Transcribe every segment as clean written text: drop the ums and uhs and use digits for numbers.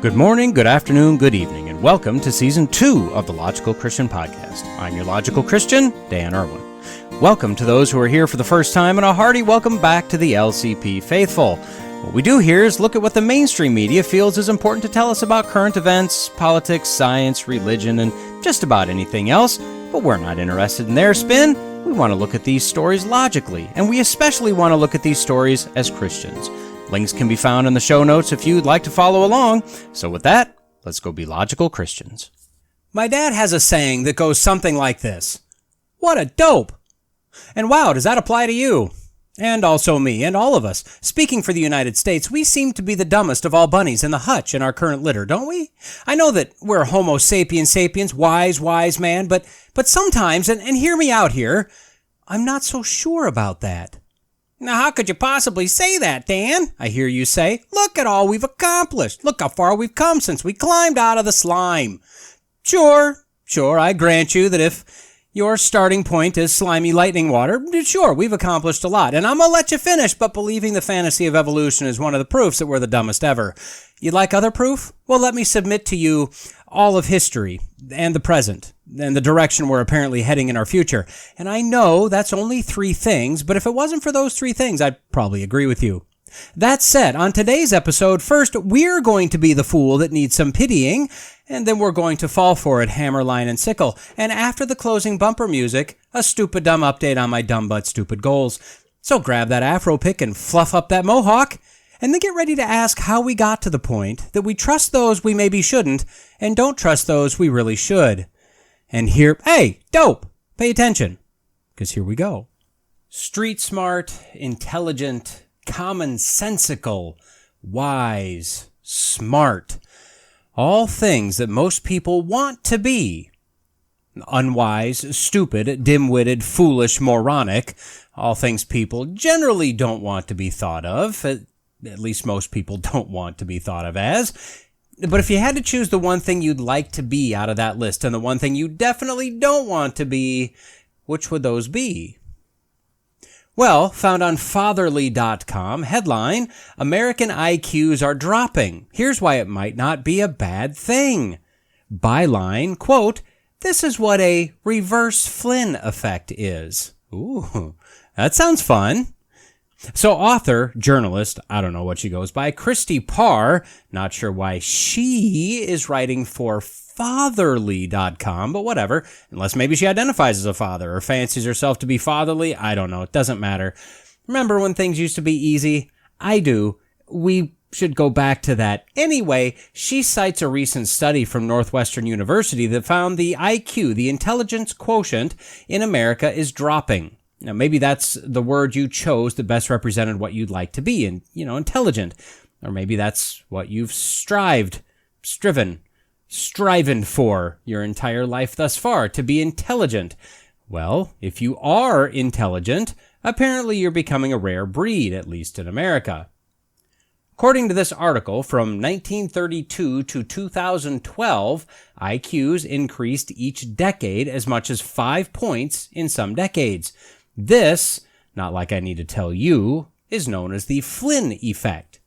Good morning, good afternoon, good evening, and welcome to Season 2 of the Logical Christian Podcast. I'm your Logical Christian, Dan Erwin. Welcome to those who are here for the first time, and a hearty welcome back to the LCP faithful. What we do here is look at what the mainstream media feels is important to tell us about current events, politics, science, religion, and just about anything else, but we're not interested in their spin. We want to look at these stories logically, and we especially want to look at these stories as Christians. Links can be found in the show notes if you'd like to follow along. So with that, let's go be logical Christians. My dad has a saying that goes something like this: "What a dope!" And wow, does that apply to you? And also me, and all of us. Speaking for the United States, we seem to be the dumbest of all bunnies in the hutch in our current litter, don't we? I know that we're Homo sapiens sapiens, wise man, but sometimes, and hear me out here, I'm not so sure about that. Now, how could you possibly say that, Dan? I hear you say. Look at all we've accomplished. Look how far we've come since we climbed out of the slime. Sure, I grant you that if your starting point is slimy lightning water, sure, we've accomplished a lot. And I'm going to let you finish, but believing the fantasy of evolution is one of the proofs that we're the dumbest ever. You'd like other proof? Well, let me submit to you all of history and the present and the direction we're apparently heading in our future. And I know that's only 3 things, but if it wasn't for those 3 things, I'd probably agree with you. That said, on today's episode, first, we're going to be the fool that needs some pitying, and then we're going to fall for it, hammer, line, and sickle. And after the closing bumper music, a stupid dumb update on my dumb but stupid goals. So grab that afro pick and fluff up that mohawk, and then get ready to ask how we got to the point that we trust those we maybe shouldn't, and don't trust those we really should. And here, hey, dope, pay attention, because here we go. Street smart, intelligent, commonsensical, wise, smart. All things that most people want to be. Unwise, stupid, dim-witted, foolish, moronic. All things people generally don't want to be thought of. At least most people don't want to be thought of as. But if you had to choose the one thing you'd like to be out of that list and the one thing you definitely don't want to be, which would those be? Well, found on fatherly.com, headline, American IQs are dropping. Here's why it might not be a bad thing. Byline, quote, "This is what a reverse Flynn effect is." Ooh, that sounds fun. So author, journalist, I don't know what she goes by, Christy Parr, not sure why she is writing for fatherly.com, but whatever, unless maybe she identifies as a father or fancies herself to be fatherly, I don't know, it doesn't matter. Remember when things used to be easy? I do. We should go back to that. Anyway, she cites a recent study from Northwestern University that found the IQ, the intelligence quotient, in America is dropping. Now, maybe that's the word you chose that best represented what you'd like to be, and intelligent. Or maybe that's what you've striven for your entire life thus far, to be intelligent. Well, if you are intelligent, apparently you're becoming a rare breed, at least in America. According to this article, from 1932 to 2012, IQs increased each decade as much as 5 points in some decades. This, not like I need to tell you, is known as the Flynn effect.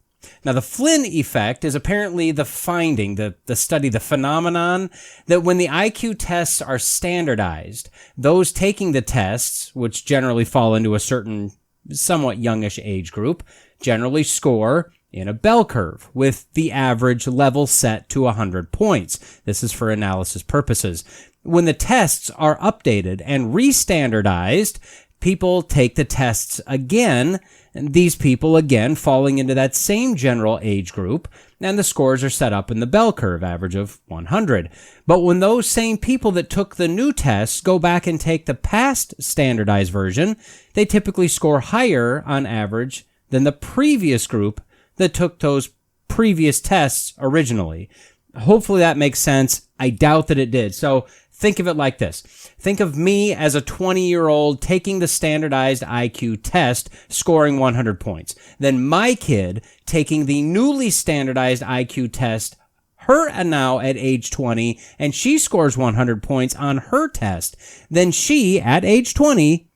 Now, the Flynn effect is apparently the finding, the study, the phenomenon that when the IQ tests are standardized, those taking the tests, which generally fall into a certain somewhat youngish age group, generally score in a bell curve with the average level set to 100 points. This is for analysis purposes. When the tests are updated and re-standardized, people take the tests again, and these people again falling into that same general age group, and the scores are set up in the bell curve average of 100. But when those same people that took the new tests go back and take the past standardized version, they typically score higher on average than the previous group that took those previous tests originally. Hopefully that makes sense. I doubt that it did. So think of it like this. Think of me as a 20-year-old taking the standardized IQ test, scoring 100 points. Then my kid taking the newly standardized IQ test, her now at age 20, and she scores 100 points on her test. Then she, at age 20,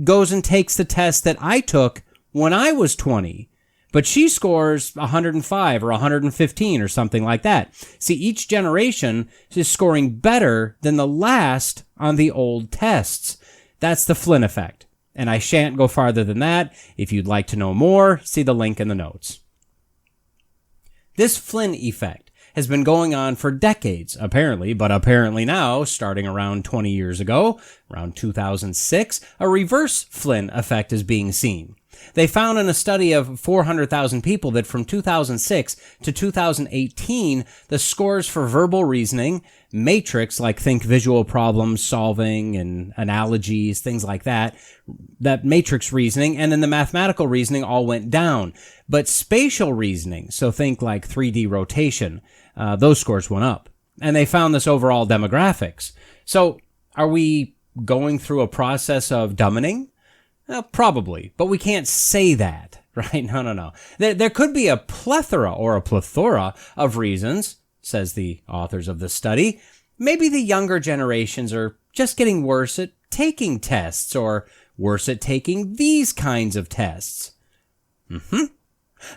goes and takes the test that I took when I was 20. but she scores 105 or 115 or something like that. See, each generation is scoring better than the last on the old tests. That's the Flynn effect. And I shan't go farther than that. If you'd like to know more, see the link in the notes. This Flynn effect has been going on for decades, apparently, but apparently now, starting around 20 years ago, around 2006, a reverse Flynn effect is being seen. They found in a study of 400,000 people that from 2006 to 2018, the scores for verbal reasoning, matrix, like think visual problem solving and analogies, things like that matrix reasoning, and then the mathematical reasoning all went down. But spatial reasoning, so think like 3D rotation, those scores went up. And they found this overall demographics. So are we going through a process of dumbing? Probably, but we can't say that, right? No. There could be a plethora of reasons, says the authors of the study. Maybe the younger generations are just getting worse at taking tests or worse at taking these kinds of tests.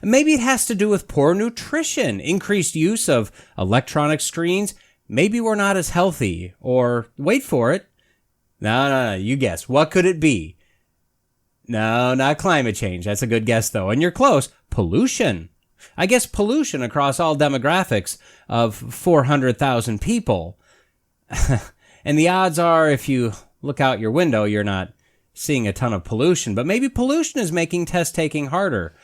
Maybe it has to do with poor nutrition, increased use of electronic screens. Maybe we're not as healthy, or wait for it. No, you guess. What could it be? No, not climate change. That's a good guess, though. And you're close. Pollution. I guess pollution across all demographics of 400,000 people. And the odds are, if you look out your window, you're not seeing a ton of pollution. But maybe pollution is making test taking harder.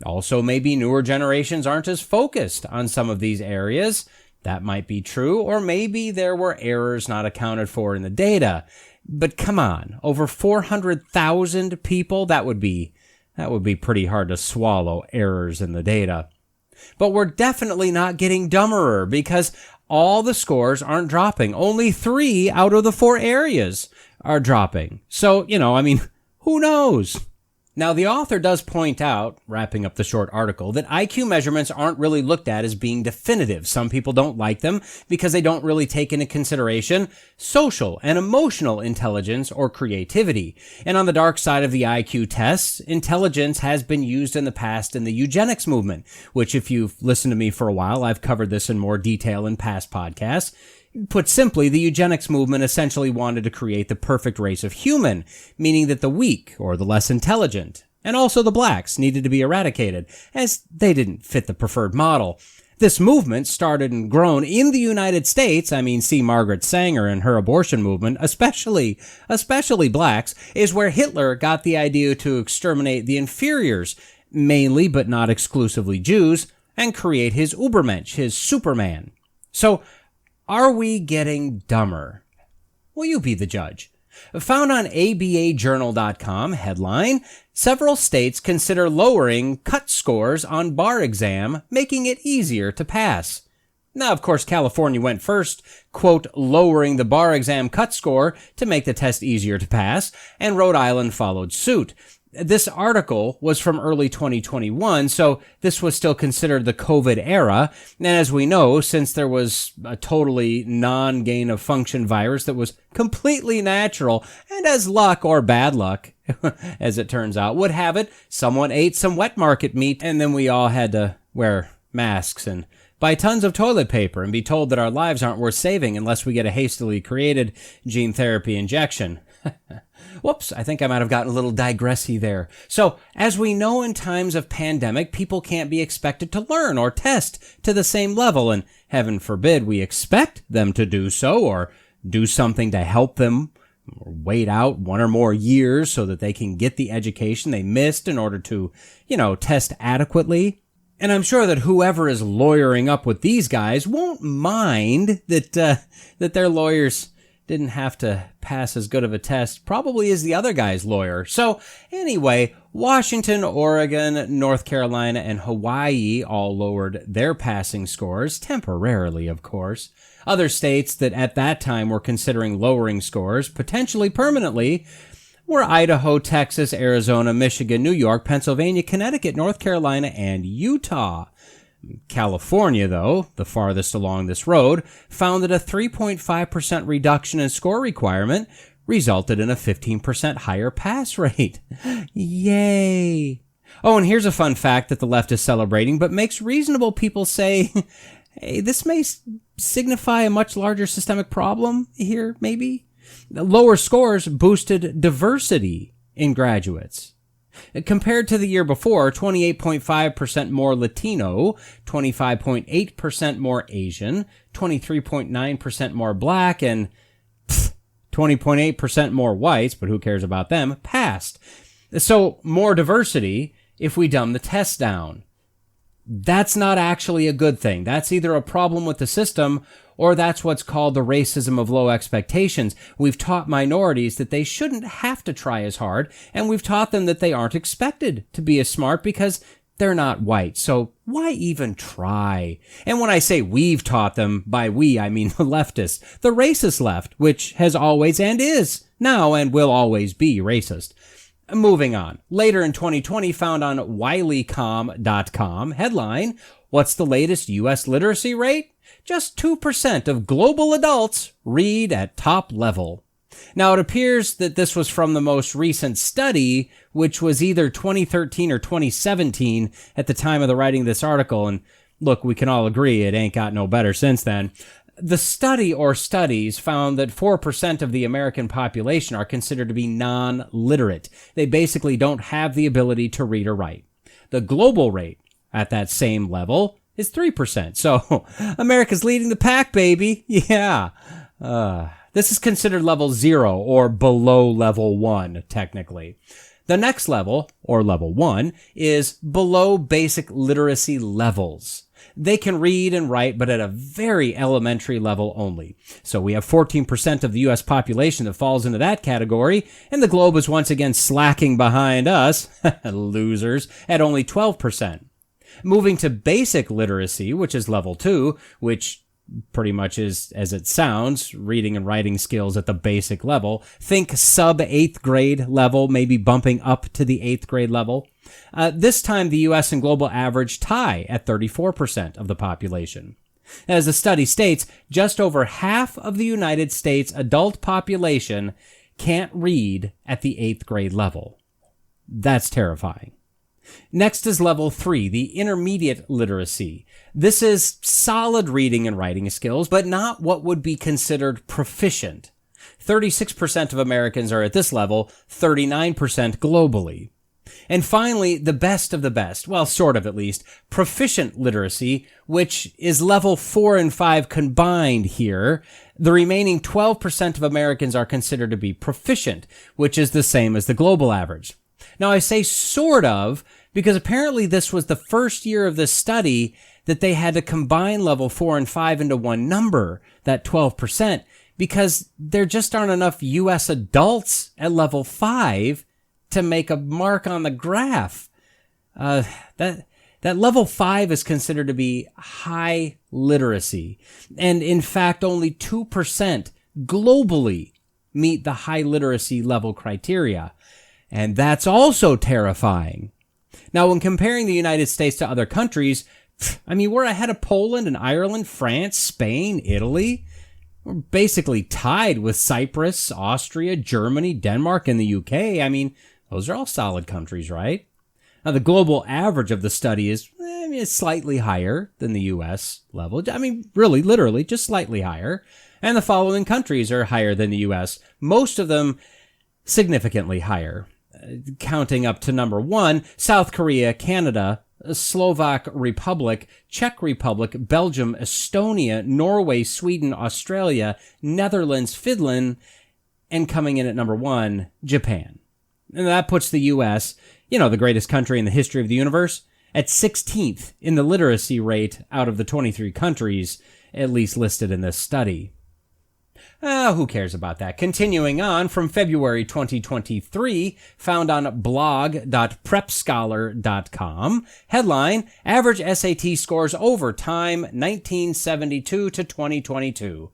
Also, maybe newer generations aren't as focused on some of these areas. That might be true. Or maybe there were errors not accounted for in the data. But come on, over 400,000 people, that would be pretty hard to swallow, errors in the data. But we're definitely not getting dumber because all the scores aren't dropping. Only 3 out of the 4 areas are dropping. So, who knows? Now, the author does point out, wrapping up the short article, that IQ measurements aren't really looked at as being definitive. Some people don't like them because they don't really take into consideration social and emotional intelligence or creativity. And on the dark side of the IQ tests, intelligence has been used in the past in the eugenics movement, which if you've listened to me for a while, I've covered this in more detail in past podcasts. Put simply, the eugenics movement essentially wanted to create the perfect race of human, meaning that the weak, or the less intelligent, and also the blacks needed to be eradicated, as they didn't fit the preferred model. This movement started and grown in the United States. See Margaret Sanger and her abortion movement, especially blacks, is where Hitler got the idea to exterminate the inferiors, mainly but not exclusively Jews, and create his Übermensch, his Superman. So, are we getting dumber? Well, you be the judge. Found on abajournal.com, headline, several states consider lowering cut scores on bar exam, making it easier to pass. Now, of course, California went first, quote, lowering the bar exam cut score to make the test easier to pass, and Rhode Island followed suit. This article was from early 2021, so this was still considered the COVID era. And as we know, since there was a totally non-gain-of-function virus that was completely natural, and as luck or bad luck, as it turns out, would have it, someone ate some wet market meat, and then we all had to wear masks and buy tons of toilet paper and be told that our lives aren't worth saving unless we get a hastily created gene therapy injection. Whoops, I think I might have gotten a little digressy there. So, as we know, in times of pandemic, people can't be expected to learn or test to the same level, and heaven forbid we expect them to do so or do something to help them or wait out 1 or more years so that they can get the education they missed in order to, test adequately. And I'm sure that whoever is lawyering up with these guys won't mind that their lawyers didn't have to pass as good of a test probably as the other guy's lawyer. So anyway, Washington, Oregon, North Carolina, and Hawaii all lowered their passing scores, temporarily, of course. Other states that at that time were considering lowering scores, potentially permanently, were Idaho, Texas, Arizona, Michigan, New York, Pennsylvania, Connecticut, North Carolina, and Utah. California, though, the farthest along this road, found that a 3.5% reduction in score requirement resulted in a 15% higher pass rate. Yay! Oh, and here's a fun fact that the left is celebrating, but makes reasonable people say, hey, this may signify a much larger systemic problem here, maybe. Lower scores boosted diversity in graduates. Compared to the year before, 28.5% more Latino, 25.8% more Asian, 23.9% more Black, and 20.8% more whites, but who cares about them, passed. So more diversity if we dumb the test down. That's not actually a good thing. That's either a problem with the system or that's what's called the racism of low expectations. We've taught minorities that they shouldn't have to try as hard, and we've taught them that they aren't expected to be as smart because they're not white. So why even try? And when I say we've taught them, by we, I mean the leftists, the racist left, which has always and is now and will always be racist. Moving on. Later in 2020, found on wileycom.com, headline, what's the latest U.S. literacy rate? Just 2% of global adults read at top level. Now, it appears that this was from the most recent study, which was either 2013 or 2017 at the time of the writing of this article. And look, we can all agree it ain't got no better since then. The study or studies found that 4% of the American population are considered to be non-literate. They basically don't have the ability to read or write. The global rate at that same level is 3%. So America's leading the pack, baby. Yeah. This is considered level 0 or below level 1, technically. The next level, or level 1, is below basic literacy levels. They can read and write, but at a very elementary level only. So we have 14% of the U.S. population that falls into that category, and the globe is once again slacking behind us, losers, at only 12%. Moving to basic literacy, which is level 2, which pretty much is, as it sounds, reading and writing skills at the basic level. Think sub-8th grade level, maybe bumping up to the 8th grade level. This time, the U.S. and global average tie at 34% of the population. As the study states, just over half of the United States adult population can't read at the 8th grade level. That's terrifying. Next is level 3, the intermediate literacy. This is solid reading and writing skills, but not what would be considered proficient. 36% of Americans are at this level, 39% globally. And finally, the best of the best, well, sort of at least, proficient literacy, which is level 4 and 5 combined here. The remaining 12% of Americans are considered to be proficient, which is the same as the global average. Now, I say sort of because apparently this was the first year of this study that they had to combine level 4 and 5 into one number, that 12%, because there just aren't enough U.S. adults at level 5 to make a mark on the graph. That level 5 is considered to be high literacy. And in fact, only 2% globally meet the high literacy level criteria. And that's also terrifying. Now, when comparing the United States to other countries, I mean, we're ahead of Poland and Ireland, France, Spain, Italy. We're basically tied with Cyprus, Austria, Germany, Denmark, and the UK. I mean, those are all solid countries, right? Now, the global average of the study is slightly higher than the U.S. level. I mean, really, literally, just slightly higher. And the following countries are higher than the U.S., most of them significantly higher. Counting up to number 1, South Korea, Canada, Slovak Republic, Czech Republic, Belgium, Estonia, Norway, Sweden, Australia, Netherlands, Finland, and coming in at number 1, Japan. And that puts the U.S., the greatest country in the history of the universe, at 16th in the literacy rate out of the 23 countries at least listed in this study. Who cares about that? Continuing on from February 2023, found on blog.prepscholar.com. Headline, average SAT scores over time 1972 to 2022.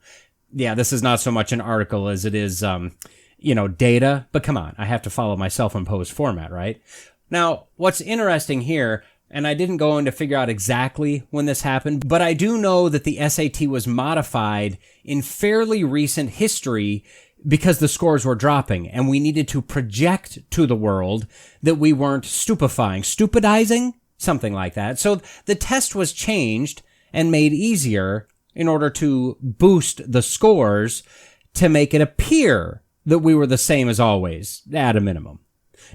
Yeah, this is not so much an article as it is, data. But come on, I have to follow my self-imposed format, right? Now, what's interesting here, and I didn't go in to figure out exactly when this happened, but I do know that the SAT was modified in fairly recent history because the scores were dropping, and we needed to project to the world that we weren't stupidizing, something like that. So the test was changed and made easier in order to boost the scores to make it appear that we were the same as always, at a minimum.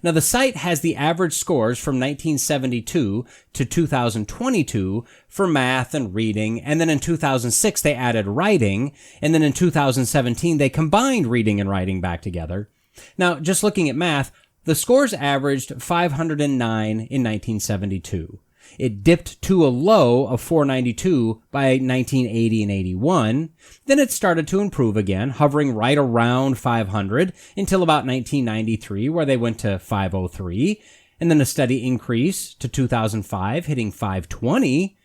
Now, the site has the average scores from 1972 to 2022 for math and reading, and then in 2006 they added writing, and then in 2017 they combined reading and writing back together. Now, just looking at math, the scores averaged 509 in 1972. It dipped to a low of 492 by 1980 and 81. Then it started to improve again, hovering right around 500 until about 1993, where they went to 503, and then a steady increase to 2005, hitting 520.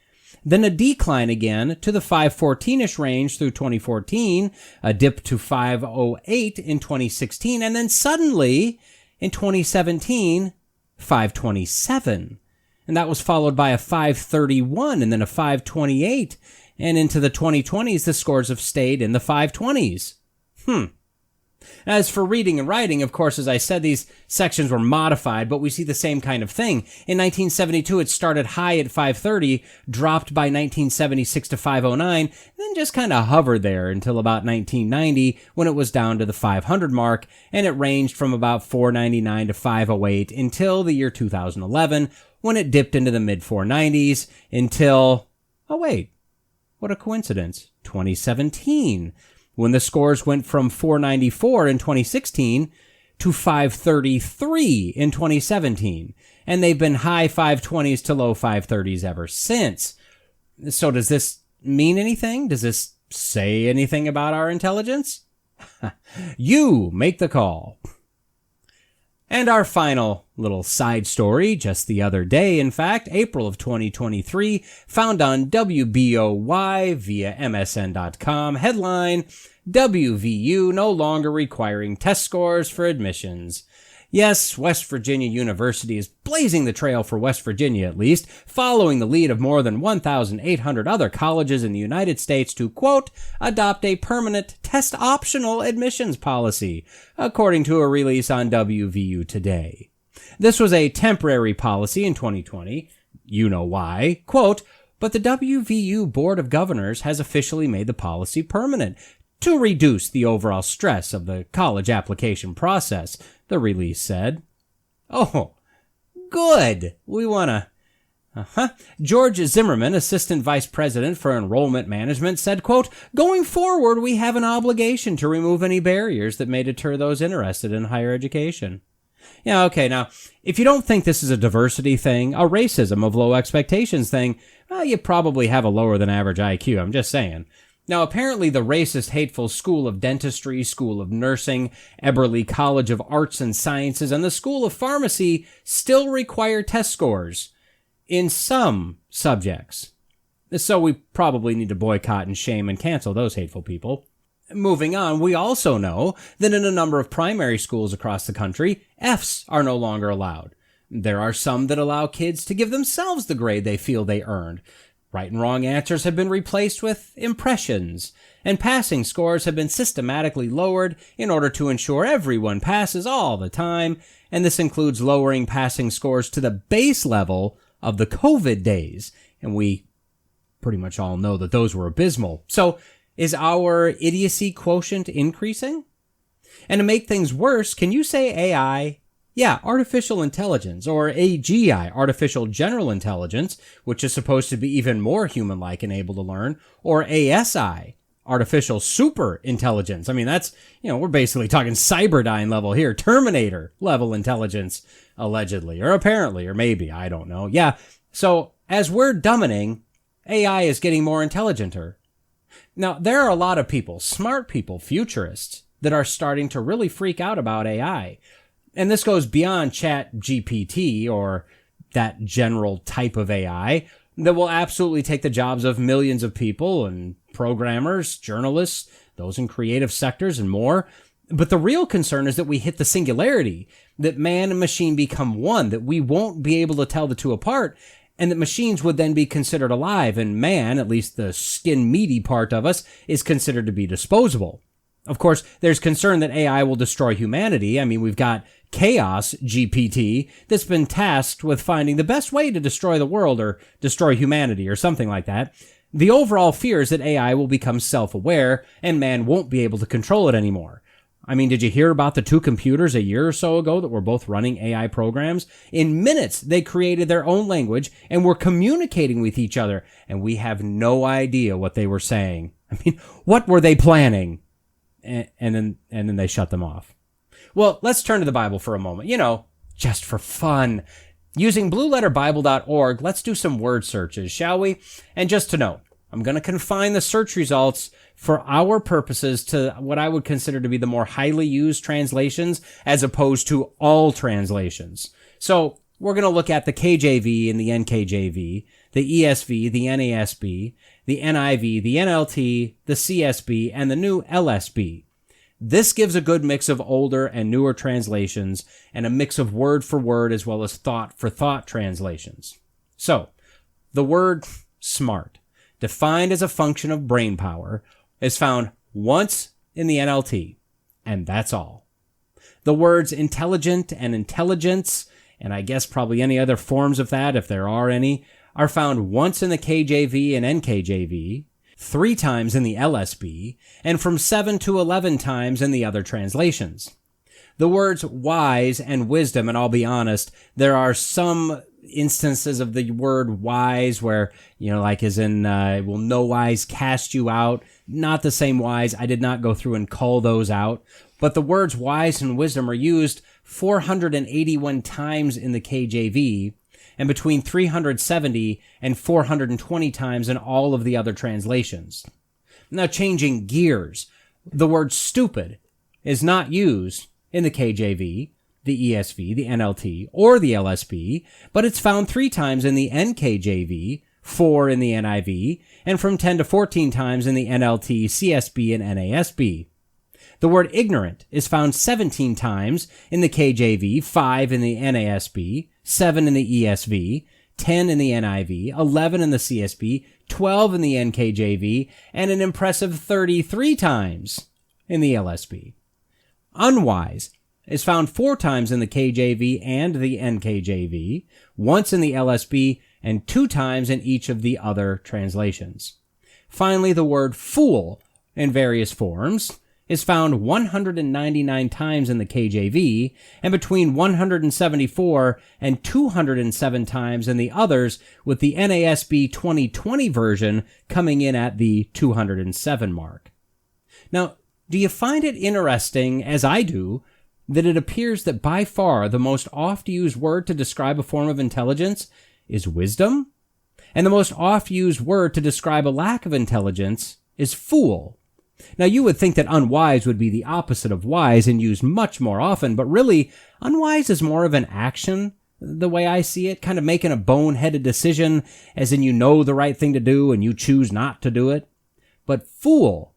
Then a decline again to the 514-ish range through 2014, a dip to 508 in 2016, and then suddenly, in 2017, 527. And that was followed by a 531 and then a 528. And into the 2020s, the scores have stayed in the 520s. As for reading and writing, of course, as I said, these sections were modified, but we see the same kind of thing. In 1972, it started high at 530, dropped by 1976 to 509, then just kind of hovered there until about 1990 when it was down to the 500 mark, and it ranged from about 499 to 508 until the year 2011, when it dipped into the mid-490s until, oh wait, what a coincidence, 2017, when the scores went from 494 in 2016 to 533 in 2017. And they've been high 520s to low 530s ever since. So does this mean anything? Does this say anything about our intelligence? You make the call. And our final little side story, just the other day, in fact, April of 2023, found on WBOY via MSN.com, headline, WVU no longer requiring test scores for admissions. Yes, West Virginia University is blazing the trail for West Virginia, at least, following the lead of more than 1,800 other colleges in the United States to, quote, adopt a permanent test-optional admissions policy, according to a release on WVU Today. This was a temporary policy in 2020. You know why. Quote, but the WVU Board of Governors has officially made the policy permanent to reduce the overall stress of the college application process, the release said. Oh, good. We want to... George Zimmerman, Assistant Vice President for Enrollment Management, said, quote, going forward, we have an obligation to remove any barriers that may deter those interested in higher education. Yeah, okay, now, if you don't think this is a diversity thing, a racism of low expectations thing, well, you probably have a lower than average IQ, I'm just saying. Now, apparently the racist, hateful School of Dentistry, School of Nursing, Eberly College of Arts and Sciences, and the School of Pharmacy still require test scores in some subjects. So we probably need to boycott and shame and cancel those hateful people. Moving on, we also know that in a number of primary schools across the country, Fs are no longer allowed. There are some that allow kids to give themselves the grade they feel they earned. Right and wrong answers have been replaced with impressions, and passing scores have been systematically lowered in order to ensure everyone passes all the time, and this includes lowering passing scores to the base level of the COVID days, and we pretty much all know that those were abysmal. So, is our idiocy quotient increasing? And to make things worse, can you say AI? Yeah, artificial intelligence, or AGI, artificial general intelligence, which is supposed to be even more human-like and able to learn, or ASI, artificial super intelligence. I mean, that's, we're basically talking Cyberdyne level here, Terminator level intelligence, allegedly, or apparently, or maybe, I don't know. Yeah, so as we're dumbening, AI is getting more intelligenter. Now, there are a lot of people, smart people, futurists, that are starting to really freak out about AI. And this goes beyond ChatGPT or that general type of AI that will absolutely take the jobs of millions of people and programmers, journalists, those in creative sectors and more. But the real concern is that we hit the singularity, that man and machine become one, that we won't be able to tell the two apart, and that machines would then be considered alive, and man, at least the skin meaty part of us, is considered to be disposable. Of course, there's concern that AI will destroy humanity. I mean, we've got Chaos GPT that's been tasked with finding the best way to destroy the world or destroy humanity or something like that. The overall fear is that AI will become self-aware and man won't be able to control it anymore. I mean, did you hear about the two computers a year or so ago that were both running AI programs? In minutes, they created their own language and were communicating with each other, and we have no idea what they were saying. I mean, what were they planning? And then they shut them off. Well, let's turn to the Bible for a moment. Just for fun. Using blueletterbible.org, let's do some word searches, shall we? And just to note, I'm going to confine the search results for our purposes to what I would consider to be the more highly used translations as opposed to all translations. So we're going to look at the KJV and the NKJV, the ESV, the NASB, the NIV, the NLT, the CSB, and the new LSB. This gives a good mix of older and newer translations and a mix of word for word as well as thought for thought translations. So, the word smart, defined as a function of brain power, is found once in the NLT, and that's all. The words intelligent and intelligence, and I guess probably any other forms of that, if there are any, are found once in the KJV and NKJV, 3 times in the LSB, and from 7 to 11 times in the other translations. The words wise and wisdom, and I'll be honest, there are some instances of the word wise where, like as in, will no wise cast you out. Not the same wise. I did not go through and call those out. But the words wise and wisdom are used 481 times in the KJV, and between 370 and 420 times in all of the other translations. Now, changing gears, the word stupid is not used in the KJV, the ESV, the NLT, or the LSB, but it's found 3 times in the NKJV, 4 in the NIV, and from 10 to 14 times in the NLT, CSB, and NASB. The word ignorant is found 17 times in the KJV, 5 in the NASB, 7 in the ESV, 10 in the NIV, 11 in the CSB, 12 in the NKJV, and an impressive 33 times in the LSB. Unwise is found 4 times in the KJV and the NKJV, once in the LSB, and 2 times in each of the other translations. Finally, the word fool, in various forms, is found 199 times in the KJV and between 174 and 207 times in the others, with the NASB 2020 version coming in at the 207 mark. Now, do you find it interesting, as I do, that it appears that by far the most oft-used word to describe a form of intelligence is wisdom, and the most oft-used word to describe a lack of intelligence is fool? Now, you would think that unwise would be the opposite of wise and used much more often, but really, unwise is more of an action, the way I see it, kind of making a boneheaded decision, as in you know the right thing to do and you choose not to do it. But fool,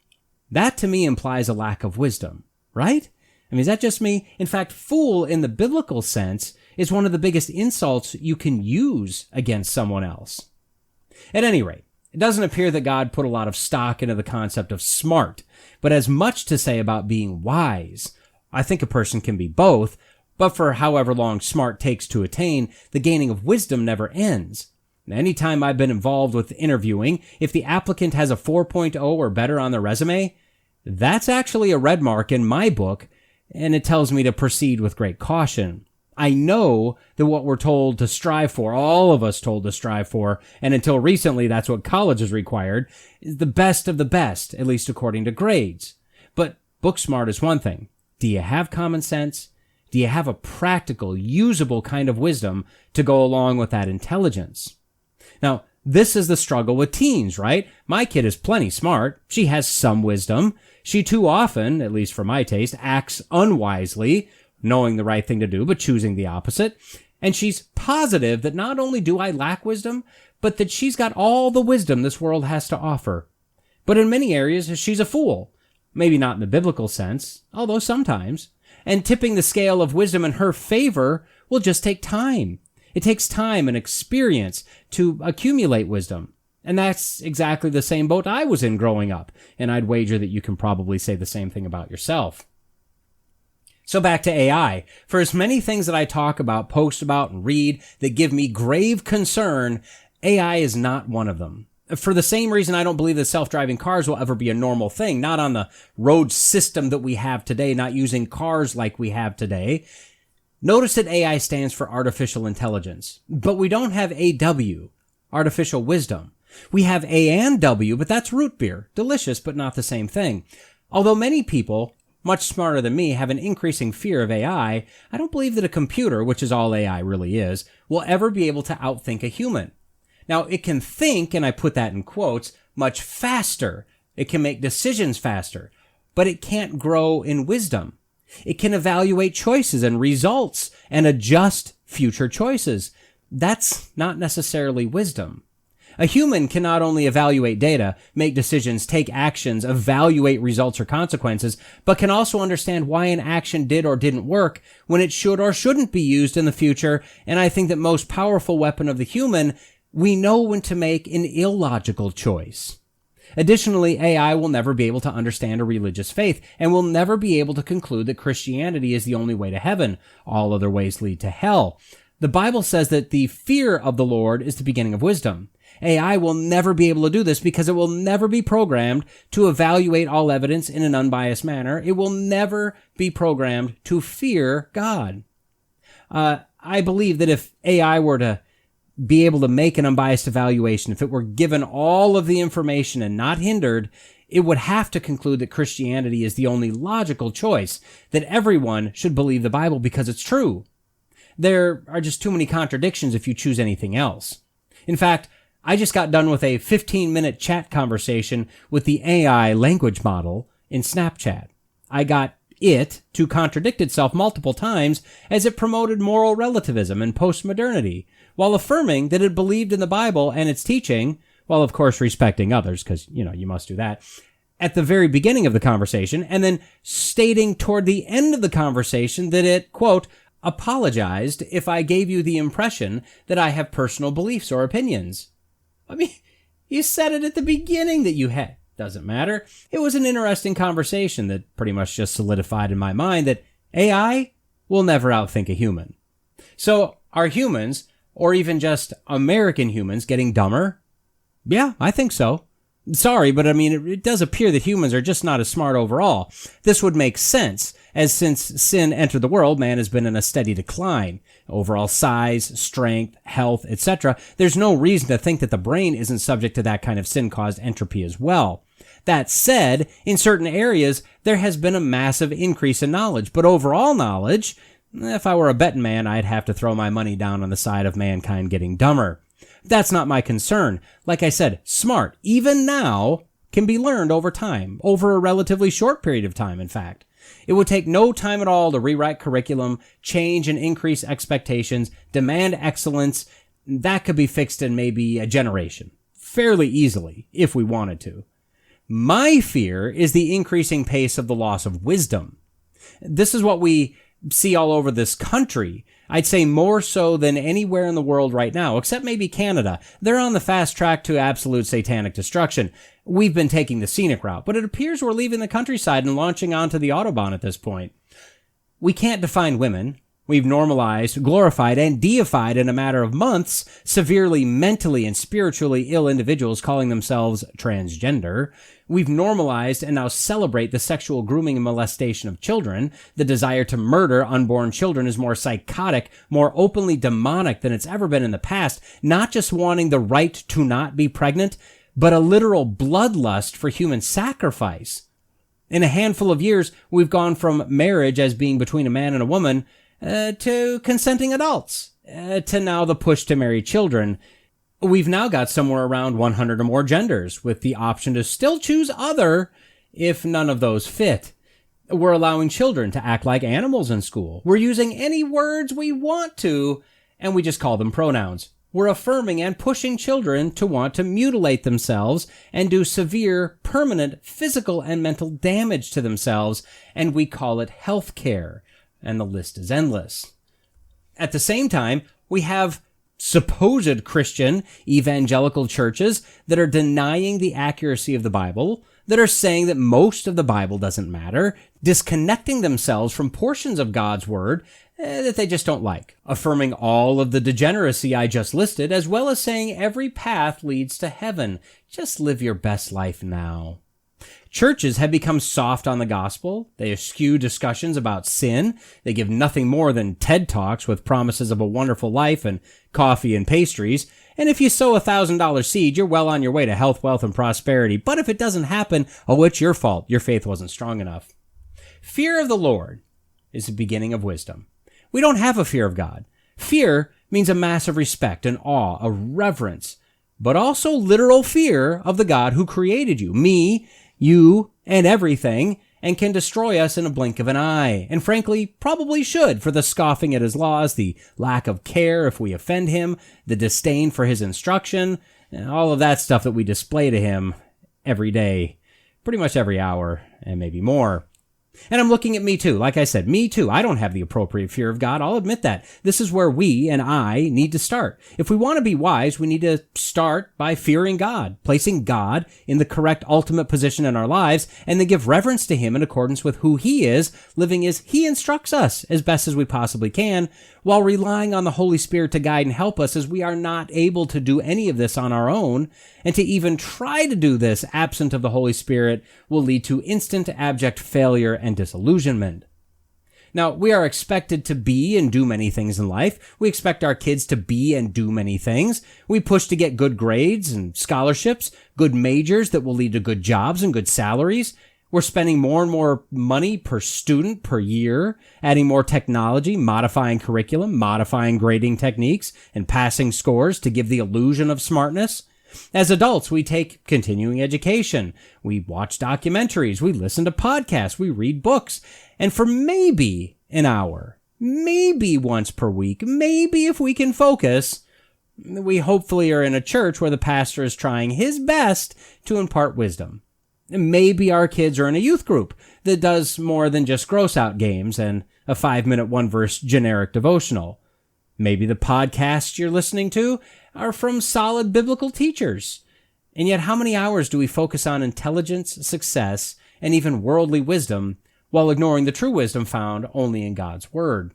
that to me implies a lack of wisdom, right? I mean, is that just me? In fact, fool in the biblical sense is one of the biggest insults you can use against someone else. At any rate, it doesn't appear that God put a lot of stock into the concept of smart, but has much to say about being wise. I think a person can be both, but for however long smart takes to attain, the gaining of wisdom never ends. Anytime I've been involved with interviewing, if the applicant has a 4.0 or better on their resume, that's actually a red mark in my book, and it tells me to proceed with great caution. I know that what we're told to strive for, all of us told to strive for, and until recently that's what college has required, is the best of the best, at least according to grades. But book smart is one thing. Do you have common sense? Do you have a practical, usable kind of wisdom to go along with that intelligence? Now, this is the struggle with teens, right? My kid is plenty smart. She has some wisdom. She too often, at least for my taste, acts unwisely, knowing the right thing to do, but choosing the opposite. And she's positive that not only do I lack wisdom, but that she's got all the wisdom this world has to offer. But in many areas, she's a fool. Maybe not in the biblical sense, although sometimes. And tipping the scale of wisdom in her favor will just take time. It takes time and experience to accumulate wisdom. And that's exactly the same boat I was in growing up, and I'd wager that you can probably say the same thing about yourself. So back to AI. For as many things that I talk about, post about, and read that give me grave concern, AI is not one of them. For the same reason I don't believe that self-driving cars will ever be a normal thing, not on the road system that we have today, not using cars like we have today. Notice that AI stands for artificial intelligence, but we don't have AW, artificial wisdom. We have A and W, but that's root beer. Delicious, but not the same thing. Although many people, much smarter than me, have an increasing fear of AI, I don't believe that a computer, which is all AI really is, will ever be able to outthink a human. Now, it can think, and I put that in quotes, much faster. It can make decisions faster, but it can't grow in wisdom. It can evaluate choices and results and adjust future choices. That's not necessarily wisdom. A human can not only evaluate data, make decisions, take actions, evaluate results or consequences, but can also understand why an action did or didn't work, when it should or shouldn't be used in the future, and I think that most powerful weapon of the human, we know when to make an illogical choice. Additionally, AI will never be able to understand a religious faith and will never be able to conclude that Christianity is the only way to heaven. All other ways lead to hell. The Bible says that the fear of the Lord is the beginning of wisdom. AI will never be able to do this because it will never be programmed to evaluate all evidence in an unbiased manner. It will never be programmed to fear God. I believe that if AI were to be able to make an unbiased evaluation, if it were given all of the information and not hindered, it would have to conclude that Christianity is the only logical choice, that everyone should believe the Bible because it's true. There are just too many contradictions if you choose anything else. In fact, I just got done with a 15-minute chat conversation with the AI language model in Snapchat. I got it to contradict itself multiple times as it promoted moral relativism and postmodernity, while affirming that it believed in the Bible and its teaching, while of course respecting others, because, you must do that, at the very beginning of the conversation, and then stating toward the end of the conversation that it, quote, apologized if I gave you the impression that I have personal beliefs or opinions. I mean, you said it at the beginning that you had. Doesn't matter. It was an interesting conversation that pretty much just solidified in my mind that AI will never outthink a human. So are humans, or even just American humans, getting dumber? Yeah, I think so. Sorry, but I mean, it does appear that humans are just not as smart overall. This would make sense, as since sin entered the world, man has been in a steady decline. Overall size, strength, health, etc. There's no reason to think that the brain isn't subject to that kind of sin-caused entropy as well. That said, in certain areas, there has been a massive increase in knowledge, but overall knowledge, if I were a betting man, I'd have to throw my money down on the side of mankind getting dumber. That's not my concern. Like I said, smart, even now, can be learned over time, over a relatively short period of time, in fact. It would take no time at all to rewrite curriculum, change and increase expectations, demand excellence. That could be fixed in maybe a generation, fairly easily, if we wanted to. My fear is the increasing pace of the loss of wisdom. This is what we see all over this country. I'd say more so than anywhere in the world right now, except maybe Canada. They're on the fast track to absolute satanic destruction. We've been taking the scenic route, but it appears we're leaving the countryside and launching onto the Autobahn at this point. We can't define women. We've normalized, glorified, and deified in a matter of months severely mentally and spiritually ill individuals calling themselves transgender. We've normalized and now celebrate the sexual grooming and molestation of children. The desire to murder unborn children is more psychotic, more openly demonic than it's ever been in the past. Not just wanting the right to not be pregnant, but a literal bloodlust for human sacrifice. In a handful of years, we've gone from marriage as being between a man and a woman to consenting adults, to now the push to marry children. We've now got somewhere around 100 or more genders, with the option to still choose other if none of those fit. We're allowing children to act like animals in school. We're using any words we want to, and we just call them pronouns. We're affirming and pushing children to want to mutilate themselves and do severe, permanent physical and mental damage to themselves, and we call it health care. And the list is endless. At the same time, we have supposed Christian evangelical churches that are denying the accuracy of the Bible, that are saying that most of the Bible doesn't matter, disconnecting themselves from portions of God's Word that they just don't like, affirming all of the degeneracy I just listed, as well as saying every path leads to heaven. Just live your best life now. Churches have become soft on the gospel. They eschew discussions about sin. They give nothing more than TED Talks with promises of a wonderful life and coffee and pastries. And if you sow $1,000 seed, you're well on your way to health, wealth, and prosperity. But if it doesn't happen, oh, it's your fault. Your faith wasn't strong enough. Fear of the Lord is the beginning of wisdom. We don't have a fear of God. Fear means a massive respect, an awe, a reverence, but also literal fear of the God who created you, me, you, and everything, and can destroy us in a blink of an eye. And frankly, probably should, for the scoffing at his laws, the lack of care if we offend him, the disdain for his instruction, and all of that stuff that we display to him every day, pretty much every hour, and maybe more. And I'm looking at me too. Like I said, me too. I don't have the appropriate fear of God. I'll admit that. This is where we and I need to start. If we want to be wise, we need to start by fearing God, placing God in the correct ultimate position in our lives, and then give reverence to him in accordance with who he is, living as he instructs us as best as we possibly can, while relying on the Holy Spirit to guide and help us, as we are not able to do any of this on our own, and to even try to do this absent of the Holy Spirit will lead to instant abject failure and disillusionment. Now, we are expected to be and do many things in life. We expect our kids to be and do many things. We push to get good grades and scholarships, good majors that will lead to good jobs and good salaries. We're spending more and more money per student per year, adding more technology, modifying curriculum, modifying grading techniques, and passing scores to give the illusion of smartness. As adults, we take continuing education. We watch documentaries. We listen to podcasts. We read books. And for maybe an hour, maybe once per week, maybe if we can focus, we hopefully are in a church where the pastor is trying his best to impart wisdom. Maybe our kids are in a youth group that does more than just gross out games and a 5-minute one-verse generic devotional. Maybe the podcasts you're listening to are from solid biblical teachers. And yet, how many hours do we focus on intelligence, success, and even worldly wisdom while ignoring the true wisdom found only in God's Word?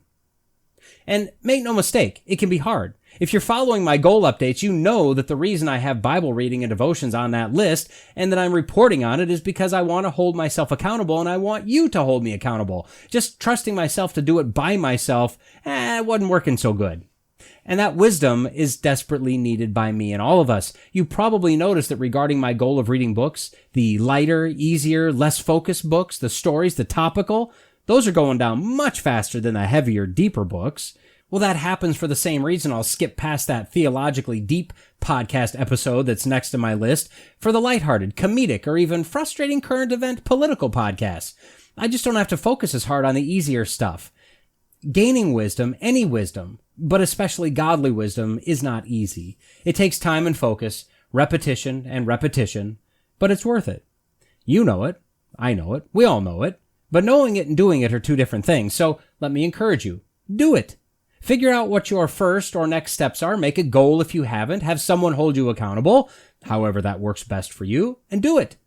And make no mistake, it can be hard. If you're following my goal updates, you know that the reason I have Bible reading and devotions on that list and that I'm reporting on it is because I want to hold myself accountable and I want you to hold me accountable. Just trusting myself to do it by myself, it wasn't working so good. And that wisdom is desperately needed by me and all of us. You probably noticed that regarding my goal of reading books, the lighter, easier, less focused books, the stories, the topical, those are going down much faster than the heavier, deeper books. Well, that happens for the same reason I'll skip past that theologically deep podcast episode that's next to my list for the lighthearted, comedic, or even frustrating current event political podcasts. I just don't have to focus as hard on the easier stuff. Gaining wisdom, any wisdom, but especially godly wisdom, is not easy. It takes time and focus, repetition and repetition, but it's worth it. You know it. I know it. We all know it. But knowing it and doing it are two different things, so let me encourage you. Do it. Figure out what your first or next steps are. Make a goal if you haven't. Have someone hold you accountable, however that works best for you, and do it.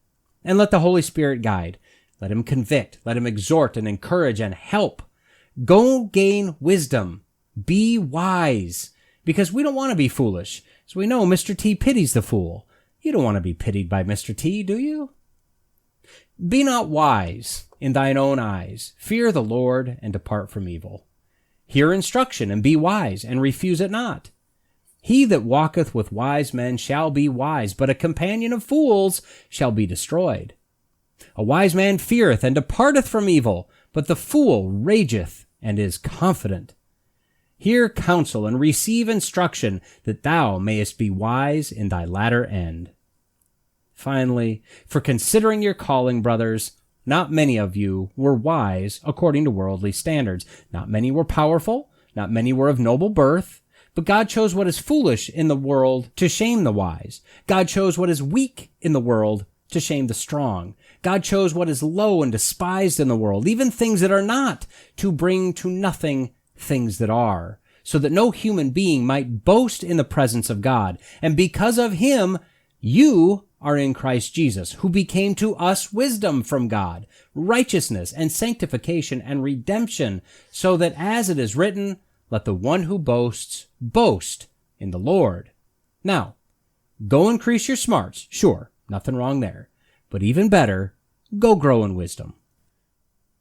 And let the Holy Spirit guide. Let him convict. Let him exhort and encourage and help. Go gain wisdom. Be wise. Because we don't want to be foolish. So we know Mr. T pities the fool. You don't want to be pitied by Mr. T, do you? Be not wise in thine own eyes. Fear the Lord and depart from evil. Hear instruction and be wise, and refuse it not. He that walketh with wise men shall be wise, but a companion of fools shall be destroyed. A wise man feareth and departeth from evil, but the fool rageth and is confident. Hear counsel and receive instruction, that thou mayest be wise in thy latter end. Finally, for considering your calling, brothers, not many of you were wise according to worldly standards. Not many were powerful. Not many were of noble birth. But God chose what is foolish in the world to shame the wise. God chose what is weak in the world to shame the strong. God chose what is low and despised in the world, even things that are not, to bring to nothing things that are, so that no human being might boast in the presence of God. And because of him, you are in Christ Jesus, who became to us wisdom from God, righteousness and sanctification and redemption, so that as it is written, let the one who boasts, boast in the Lord. Now, go increase your smarts. Sure, nothing wrong there. But even better, go grow in wisdom.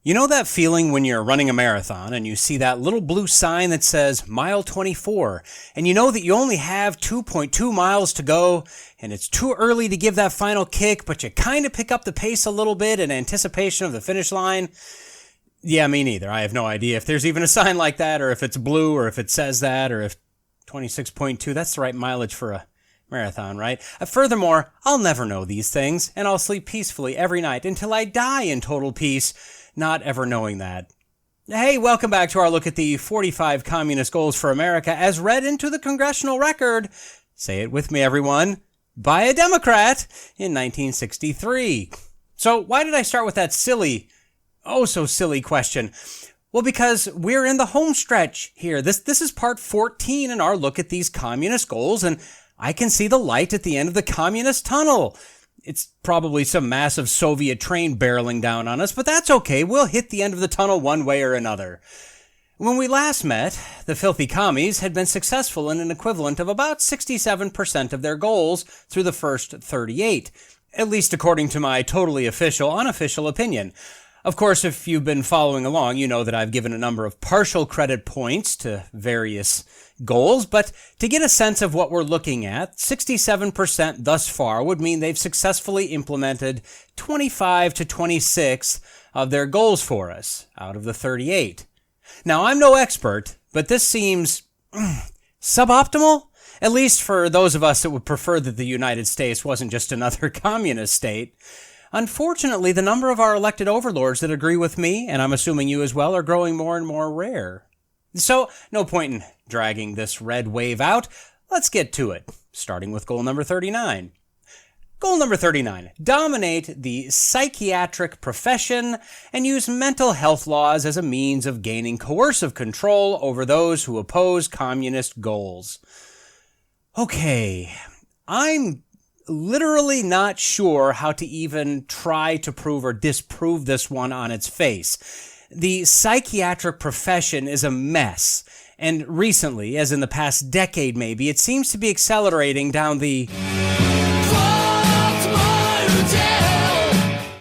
You know that feeling when you're running a marathon and you see that little blue sign that says mile 24, and you know that you only have 2.2 miles to go, and it's too early to give that final kick, but you kind of pick up the pace a little bit in anticipation of the finish line? Yeah, me neither. I have no idea if there's even a sign like that, or if it's blue, or if it says that, or if 26.2, that's the right mileage for a marathon, right? Furthermore, I'll never know these things, and I'll sleep peacefully every night until I die in total peace, not ever knowing that. Hey, welcome back to our look at the 45 Communist Goals for America as read into the congressional record, say it with me everyone, by a Democrat in 1963. So why did I start with that silly, oh so silly question? Well, because we're in the home stretch here. This is part 14 in our look at these communist goals, and I can see the light at the end of the communist tunnel. It's probably some massive Soviet train barreling down on us, but that's okay. We'll hit the end of the tunnel one way or another. When we last met, the filthy commies had been successful in an equivalent of about 67% of their goals through the first 38, at least according to my totally official, unofficial opinion. Of course, if you've been following along, you know that I've given a number of partial credit points to various goals, but to get a sense of what we're looking at, 67% thus far would mean they've successfully implemented 25 to 26 of their goals for us out of the 38. Now, I'm no expert, but this seems suboptimal, at least for those of us that would prefer that the United States wasn't just another communist state. Unfortunately, the number of our elected overlords that agree with me, and I'm assuming you as well, are growing more and more rare. So, no point in dragging this red wave out. Let's get to it, starting with goal number 39. Goal number 39, dominate the psychiatric profession and use mental health laws as a means of gaining coercive control over those who oppose communist goals. Okay, I'm literally not sure how to even try to prove or disprove this one on its face. The psychiatric profession is a mess, and recently, as in the past decade maybe, it seems to be accelerating down the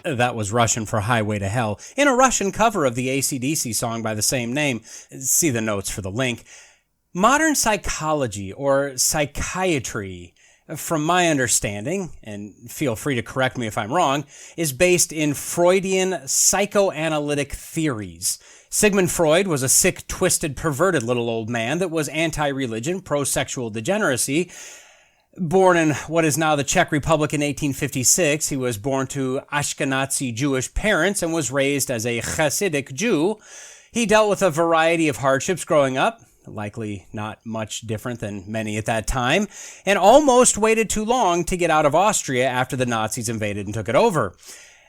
that was Russian for Highway to Hell, in a Russian cover of the AC/DC song by the same name. See the notes for the link. Modern psychology, or psychiatry, from my understanding, and feel free to correct me if I'm wrong, is based in Freudian psychoanalytic theories. Sigmund Freud was a sick, twisted, perverted little old man that was anti-religion, pro-sexual degeneracy. Born in what is now the Czech Republic in 1856, he was born to Ashkenazi Jewish parents and was raised as a Hasidic Jew. He dealt with a variety of hardships growing up, likely not much different than many at that time, and almost waited too long to get out of Austria after the Nazis invaded and took it over.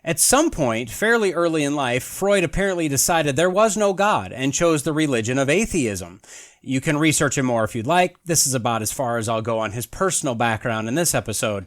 At some point, fairly early in life, Freud apparently decided there was no God and chose the religion of atheism. You can research him more if you'd like. This is about as far as I'll go on his personal background in this episode.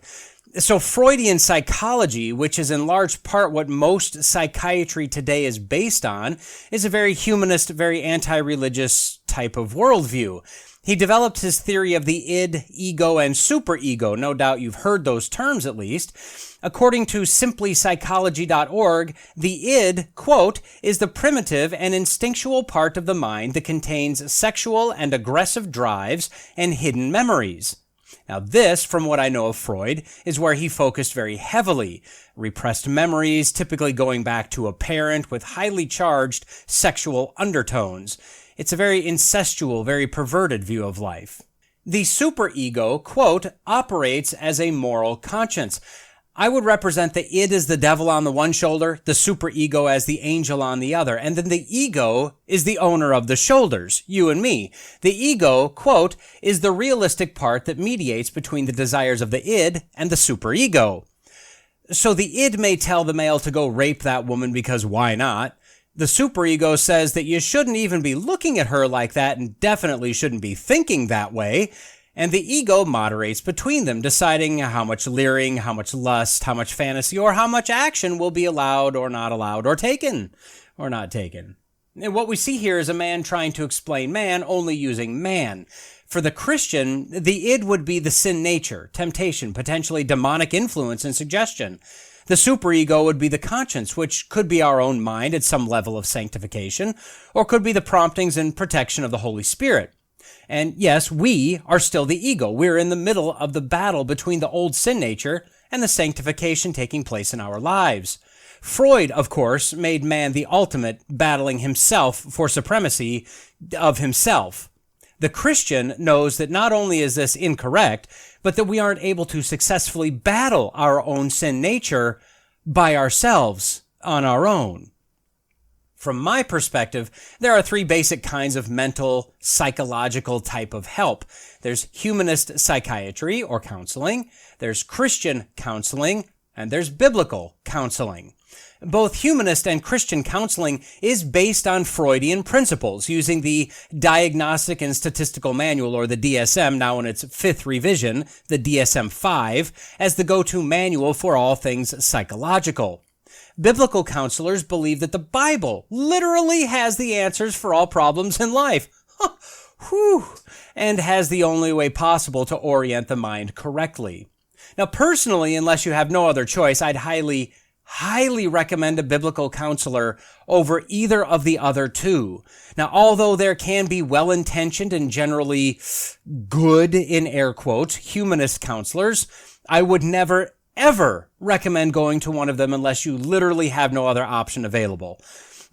So Freudian psychology, which is in large part what most psychiatry today is based on, is a very humanist, very anti-religious type of worldview. He developed his theory of the id, ego, and superego. No doubt you've heard those terms at least. According to simplypsychology.org, the id, quote, is the primitive and instinctual part of the mind that contains sexual and aggressive drives and hidden memories. Now this, from what I know of Freud, is where he focused very heavily. Repressed memories, typically going back to a parent with highly charged sexual undertones. It's a very incestual, very perverted view of life. The superego, quote, operates as a moral conscience. I would represent the id as the devil on the one shoulder, the superego as the angel on the other, and then the ego is the owner of the shoulders, you and me. The ego, quote, is the realistic part that mediates between the desires of the id and the superego. So the id may tell the male to go rape that woman because why not? The superego says that you shouldn't even be looking at her like that and definitely shouldn't be thinking that way. And the ego moderates between them, deciding how much leering, how much lust, how much fantasy, or how much action will be allowed or taken or not taken. And what we see here is a man trying to explain man only using man. For the Christian, the id would be the sin nature, temptation, potentially demonic influence and suggestion. The superego would be the conscience, which could be our own mind at some level of sanctification, or could be the promptings and protection of the Holy Spirit. And yes, we are still the ego. We're in the middle of the battle between the old sin nature and the sanctification taking place in our lives. Freud, of course, made man the ultimate, battling himself for supremacy of himself. The Christian knows that not only is this incorrect, but that we aren't able to successfully battle our own sin nature by ourselves on our own. From my perspective, there are three basic kinds of mental, psychological type of help. There's humanist psychiatry or counseling, there's Christian counseling, and there's biblical counseling. Both humanist and Christian counseling is based on Freudian principles, using the Diagnostic and Statistical Manual, or the DSM, now in its fifth revision, the DSM-5, as the go-to manual for all things psychological. Biblical counselors believe that the Bible literally has the answers for all problems in life. And has the only way possible to orient the mind correctly. Now, personally, unless you have no other choice, I'd highly recommend a biblical counselor over either of the other two. Now, although there can be well-intentioned and generally good, in air quotes, humanist counselors, I would never, ever recommend going to one of them unless you literally have no other option available.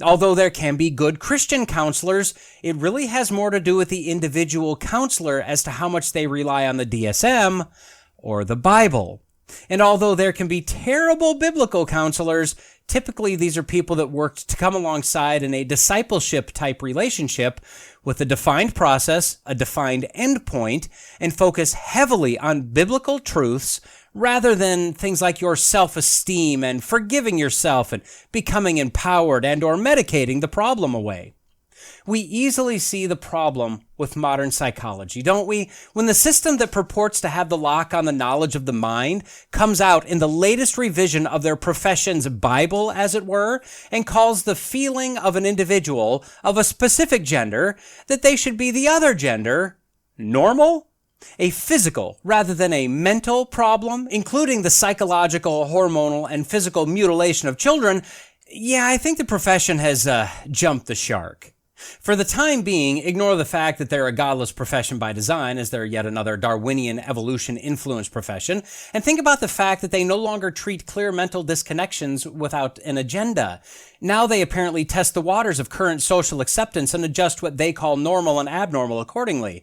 Although there can be good Christian counselors, it really has more to do with the individual counselor as to how much they rely on the DSM or the Bible. And although there can be terrible biblical counselors, typically these are people that worked to come alongside in a discipleship type relationship with a defined process, a defined endpoint, and focus heavily on biblical truths rather than things like your self-esteem and forgiving yourself and becoming empowered and or medicating the problem away. We easily see the problem with modern psychology, don't we? When the system that purports to have the lock on the knowledge of the mind comes out in the latest revision of their profession's Bible, as it were, and calls the feeling of an individual of a specific gender that they should be the other gender normal? A physical rather than a mental problem, including the psychological, hormonal, and physical mutilation of children, I think the profession has jumped the shark. For the time being, ignore the fact that they're a godless profession by design, as they're yet another Darwinian evolution influence profession, and think about the fact that they no longer treat clear mental disconnections without an agenda. Now they apparently test the waters of current social acceptance and adjust what they call normal and abnormal accordingly.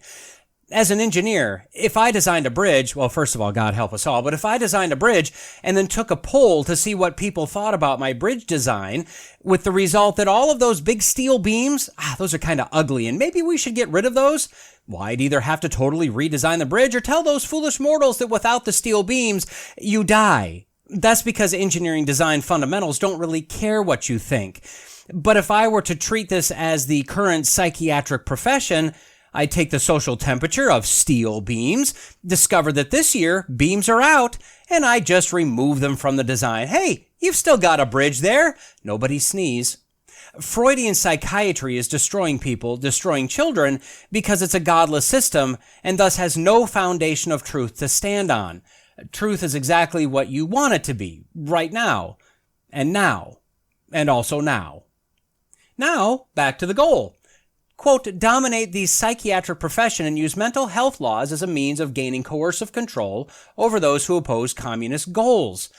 As an engineer, if I designed a bridge, well, first of all, God help us all, but if I designed a bridge and then took a poll to see what people thought about my bridge design, with the result that all of those big steel beams, those are kind of ugly and maybe we should get rid of those, well, I'd either have to totally redesign the bridge or tell those foolish mortals that without the steel beams, you die. That's because engineering design fundamentals don't really care what you think. But if I were to treat this as the current psychiatric profession, I take the social temperature of steel beams, discover that this year beams are out, and I just remove them from the design. Hey, you've still got a bridge there. Nobody sneeze. Freudian psychiatry is destroying people, destroying children, because it's a godless system and thus has no foundation of truth to stand on. Truth is exactly what you want it to be, right now, and also now. Now, back to the goal. Quote, dominate the psychiatric profession and use mental health laws as a means of gaining coercive control over those who oppose communist goals.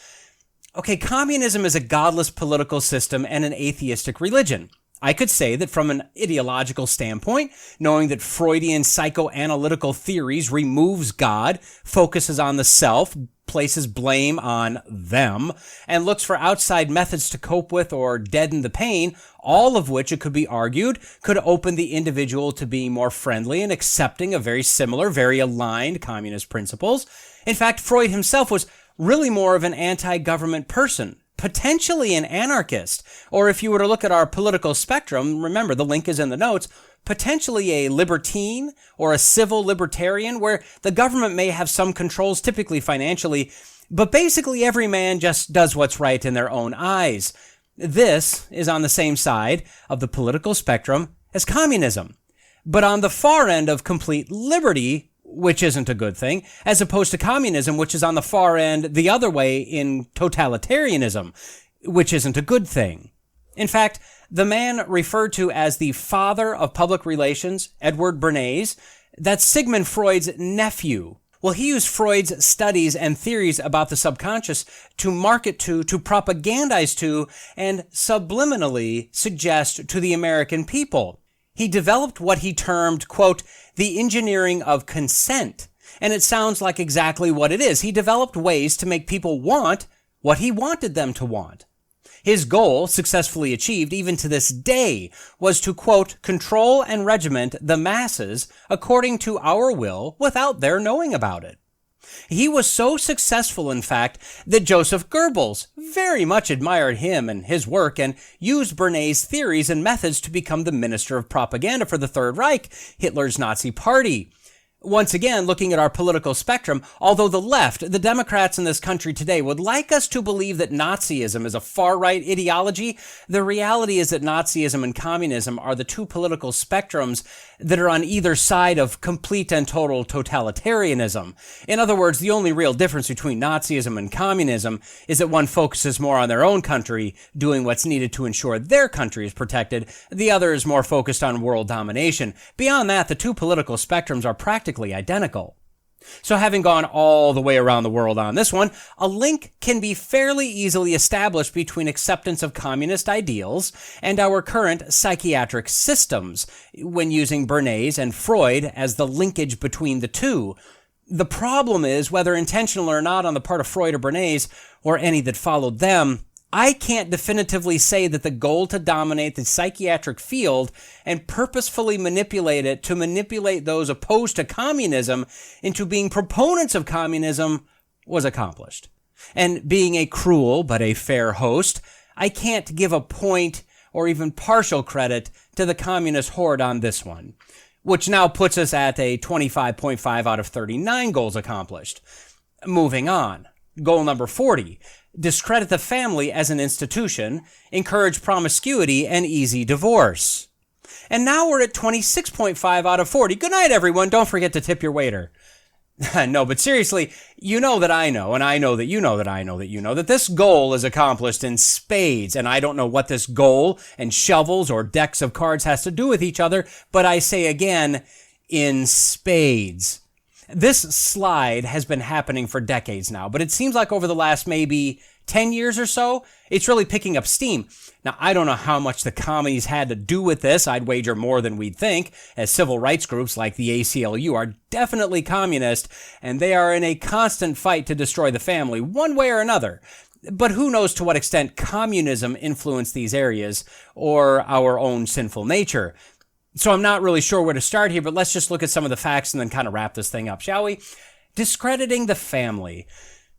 Okay, communism is a godless political system and an atheistic religion. I could say that from an ideological standpoint, knowing that Freudian psychoanalytical theories removes God, focuses on the self, places blame on them, and looks for outside methods to cope with or deaden the pain, all of which, it could be argued, could open the individual to being more friendly and accepting of very similar, very aligned communist principles. In fact, Freud himself was really more of an anti-government person, potentially an anarchist, or if you were to look at our political spectrum, remember the link is in the notes, potentially a libertine or a civil libertarian, where the government may have some controls, typically financially, but basically every man just does what's right in their own eyes. This is on the same side of the political spectrum as communism, but on the far end of complete liberty, which isn't a good thing, as opposed to communism, which is on the far end the other way in totalitarianism, which isn't a good thing. In fact, the man referred to as the father of public relations, Edward Bernays, that's Sigmund Freud's nephew. Well, he used Freud's studies and theories about the subconscious to market to propagandize to, and subliminally suggest to the American people. He developed what he termed, quote, the engineering of consent. And it sounds like exactly what it is. He developed ways to make people want what he wanted them to want. His goal, successfully achieved even to this day, was to, quote, control and regiment the masses according to our will without their knowing about it. He was so successful, in fact, that Joseph Goebbels very much admired him and his work and used Bernays' theories and methods to become the Minister of Propaganda for the Third Reich, Hitler's Nazi Party. Once again, looking at our political spectrum, although the left, the Democrats in this country today, would like us to believe that Nazism is a far-right ideology, the reality is that Nazism and communism are the two political spectrums that are on either side of complete and total totalitarianism. In other words, the only real difference between Nazism and communism is that one focuses more on their own country, doing what's needed to ensure their country is protected. The other is more focused on world domination. Beyond that, the two political spectrums are practically identical. So having gone all the way around the world on this one, a link can be fairly easily established between acceptance of communist ideals and our current psychiatric systems when using Bernays and Freud as the linkage between the two. The problem is, whether intentional or not on the part of Freud or Bernays, or any that followed them, I can't definitively say that the goal to dominate the psychiatric field and purposefully manipulate it to manipulate those opposed to communism into being proponents of communism was accomplished. And being a cruel but a fair host, I can't give a point or even partial credit to the communist horde on this one, which now puts us at a 25.5 out of 39 goals accomplished. Moving on. Goal number 40. Discredit the family as an institution, encourage promiscuity and easy divorce. And now we're at 26.5 out of 40. Good night, everyone. Don't forget to tip your waiter. No, but seriously, you know that I know, and I know that you know that I know that you know that this goal is accomplished in spades, and I don't know what this goal and shovels or decks of cards has to do with each other, but I say again, in spades. This slide has been happening for decades now, but it seems like over the last maybe 10 years or so, it's really picking up steam. Now, I don't know how much the commies had to do with this. I'd wager more than we'd think, as civil rights groups like the ACLU are definitely communist, and they are in a constant fight to destroy the family, one way or another. But who knows to what extent communism influenced these areas, or our own sinful nature. So I'm not really sure where to start here, but let's just look at some of the facts and then kind of wrap this thing up, shall we? Discrediting the family.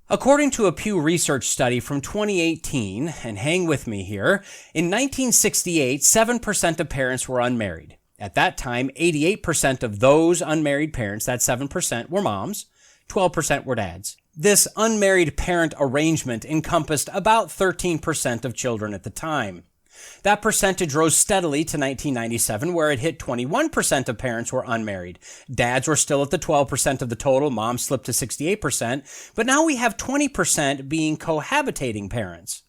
According to a Pew Research study from 2018, and hang with me here, in 1968, 7% of parents were unmarried. At that time, 88% of those unmarried parents, that 7%, were moms, 12% were dads. This unmarried parent arrangement encompassed about 13% of children at the time. That percentage rose steadily to 1997, where it hit 21% of parents were unmarried. Dads were still at the 12% of the total, moms slipped to 68%, but now we have 20% being cohabitating parents.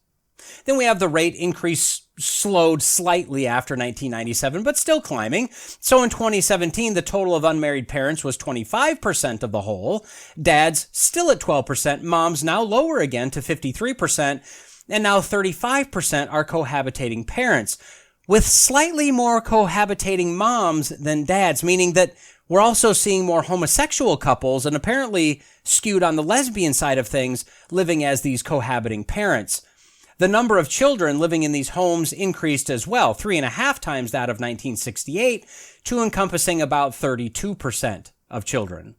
Then we have the rate increase slowed slightly after 1997, but still climbing. So in 2017, the total of unmarried parents was 25% of the whole. Dads still at 12%, moms now lower again to 53%, and now 35% are cohabitating parents, with slightly more cohabitating moms than dads, meaning that we're also seeing more homosexual couples, and apparently skewed on the lesbian side of things, living as these cohabiting parents. The number of children living in these homes increased as well, 3.5 times that of 1968, to encompassing about 32% of children.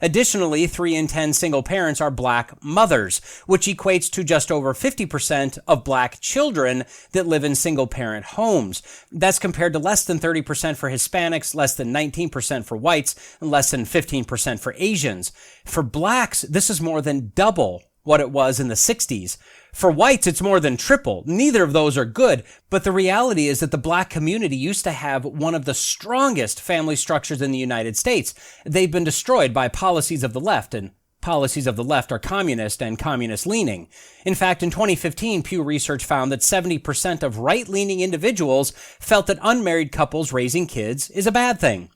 Additionally, 3 in 10 single parents are black mothers, which equates to just over 50% of black children that live in single-parent homes. That's compared to less than 30% for Hispanics, less than 19% for whites, and less than 15% for Asians. For blacks, this is more than double what it was in the 60s. For whites, it's more than triple. Neither of those are good, but the reality is that the black community used to have one of the strongest family structures in the United States. They've been destroyed by policies of the left, and policies of the left are communist and communist-leaning. In fact, in 2015, Pew Research found that 70% of right-leaning individuals felt that unmarried couples raising kids is a bad thing.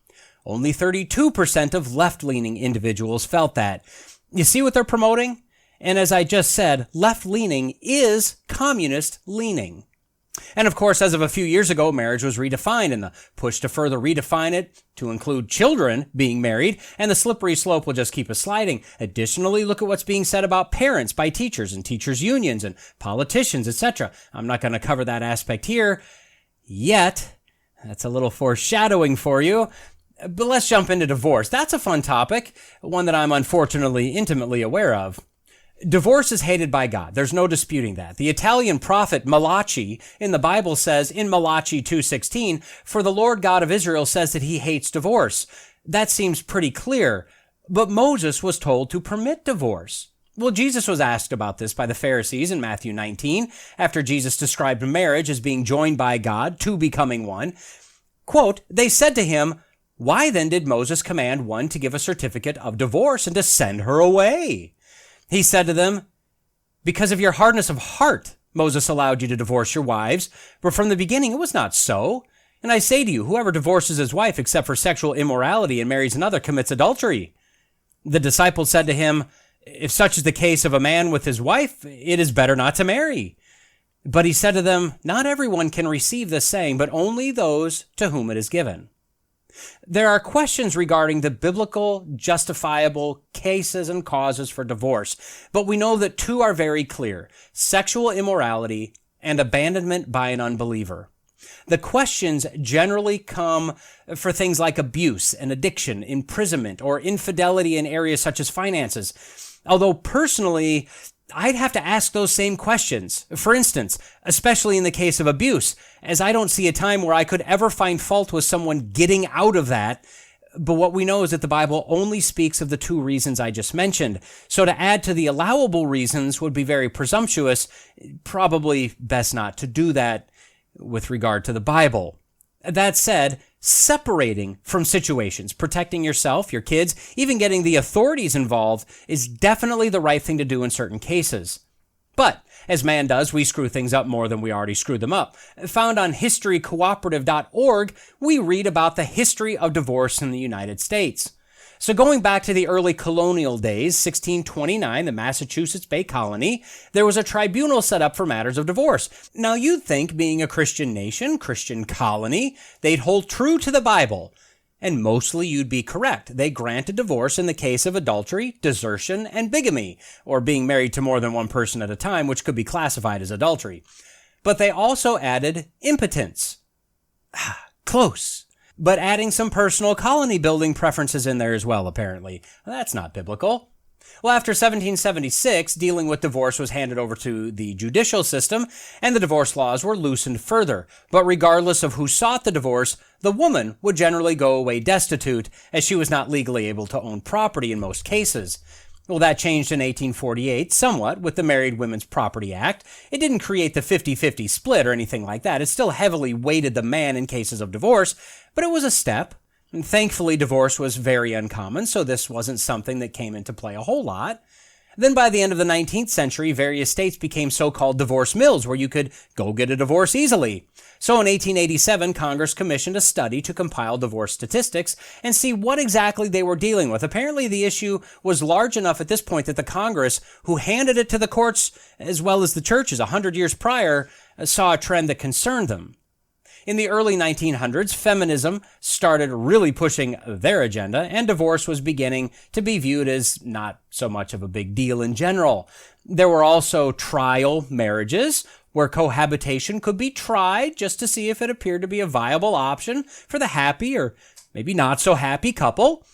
Only 32% of left-leaning individuals felt that. You see what they're promoting? And as I just said, left-leaning is communist-leaning. And of course, as of a few years ago, marriage was redefined, and the push to further redefine it to include children being married, and the slippery slope will just keep us sliding. Additionally, look at what's being said about parents by teachers and teachers' unions and politicians, etc. I'm not going to cover that aspect here yet. That's a little foreshadowing for you. But let's jump into divorce. That's a fun topic, one that I'm unfortunately intimately aware of. Divorce is hated by God. There's no disputing that. The Italian prophet Malachi in the Bible says in Malachi 2:16, "For the Lord God of Israel says that he hates divorce." That seems pretty clear, but Moses was told to permit divorce. Well, Jesus was asked about this by the Pharisees in Matthew 19, after Jesus described marriage as being joined by God, two becoming one. Quote, "They said to him, 'Why then did Moses command one to give a certificate of divorce and to send her away?' He said to them, 'Because of your hardness of heart, Moses allowed you to divorce your wives, but from the beginning it was not so. And I say to you, whoever divorces his wife except for sexual immorality and marries another commits adultery.' The disciples said to him, 'If such is the case of a man with his wife, it is better not to marry.' But he said to them, 'Not everyone can receive this saying, but only those to whom it is given.'" There are questions regarding the biblical, justifiable cases and causes for divorce, but we know that two are very clear: sexual immorality and abandonment by an unbeliever. The questions generally come for things like abuse and addiction, imprisonment, or infidelity in areas such as finances. Although personally, I'd have to ask those same questions. For instance, especially in the case of abuse, as I don't see a time where I could ever find fault with someone getting out of that. But what we know is that the Bible only speaks of the two reasons I just mentioned. So to add to the allowable reasons would be very presumptuous. Probably best not to do that with regard to the Bible. That said, separating from situations, protecting yourself, your kids, even getting the authorities involved is definitely the right thing to do in certain cases. But, as man does, we screw things up more than we already screwed them up. Found on historycooperative.org, we read about the history of divorce in the United States. So going back to the early colonial days, 1629, the Massachusetts Bay Colony, there was a tribunal set up for matters of divorce. Now you'd think, being a Christian nation, Christian colony, they'd hold true to the Bible. And mostly you'd be correct. They granted divorce in the case of adultery, desertion, and bigamy, or being married to more than one person at a time, which could be classified as adultery. But they also added impotence. Close. But adding some personal colony building preferences in there as well, apparently. That's not biblical. Well, after 1776, dealing with divorce was handed over to the judicial system, and the divorce laws were loosened further. But regardless of who sought the divorce, the woman would generally go away destitute, as she was not legally able to own property in most cases. Well, that changed in 1848 somewhat with the Married Women's Property Act. It didn't create the 50-50 split or anything like that. It still heavily weighted the man in cases of divorce, but it was a step. And thankfully, divorce was very uncommon, so this wasn't something that came into play a whole lot. Then by the end of the 19th century, various states became so-called divorce mills, where you could go get a divorce easily. So in 1887, Congress commissioned a study to compile divorce statistics and see what exactly they were dealing with. Apparently, the issue was large enough at this point that the Congress, who handed it to the courts as well as the churches 100 years prior, saw a trend that concerned them. In the early 1900s, feminism started really pushing their agenda, and divorce was beginning to be viewed as not so much of a big deal in general. There were also trial marriages, where cohabitation could be tried just to see if it appeared to be a viable option for the happy or maybe not so happy couple.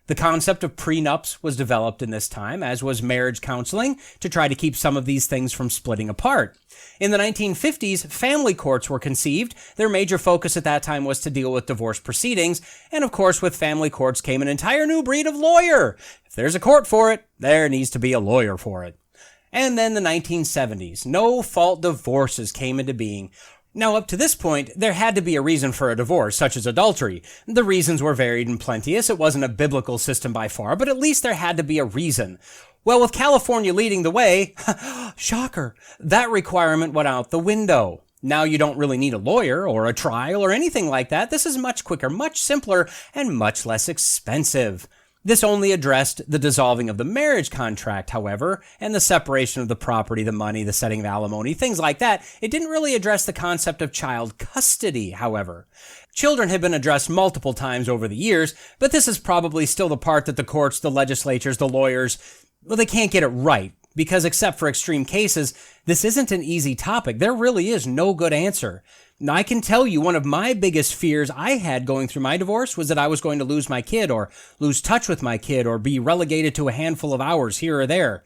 The concept of prenups was developed in this time, as was marriage counseling, to try to keep some of these things from splitting apart. In the 1950s, family courts were conceived. Their major focus at that time was to deal with divorce proceedings, and of course with family courts came an entire new breed of lawyer. If there's a court for it, there needs to be a lawyer for it. And then the 1970s, no-fault divorces came into being. Now, up to this point, there had to be a reason for a divorce, such as adultery. The reasons were varied and plenteous. It wasn't a biblical system by far, but at least there had to be a reason. Well, with California leading the way, shocker, that requirement went out the window. Now you don't really need a lawyer or a trial or anything like that. This is much quicker, much simpler, and much less expensive. This only addressed the dissolving of the marriage contract, however, and the separation of the property, the money, the setting of alimony, things like that. It didn't really address the concept of child custody, however. Children have been addressed multiple times over the years, but this is probably still the part that the courts, the legislatures, the lawyers, well, they can't get it right, because except for extreme cases, this isn't an easy topic. There really is no good answer. Now, I can tell you one of my biggest fears I had going through my divorce was that I was going to lose my kid or lose touch with my kid or be relegated to a handful of hours here or there.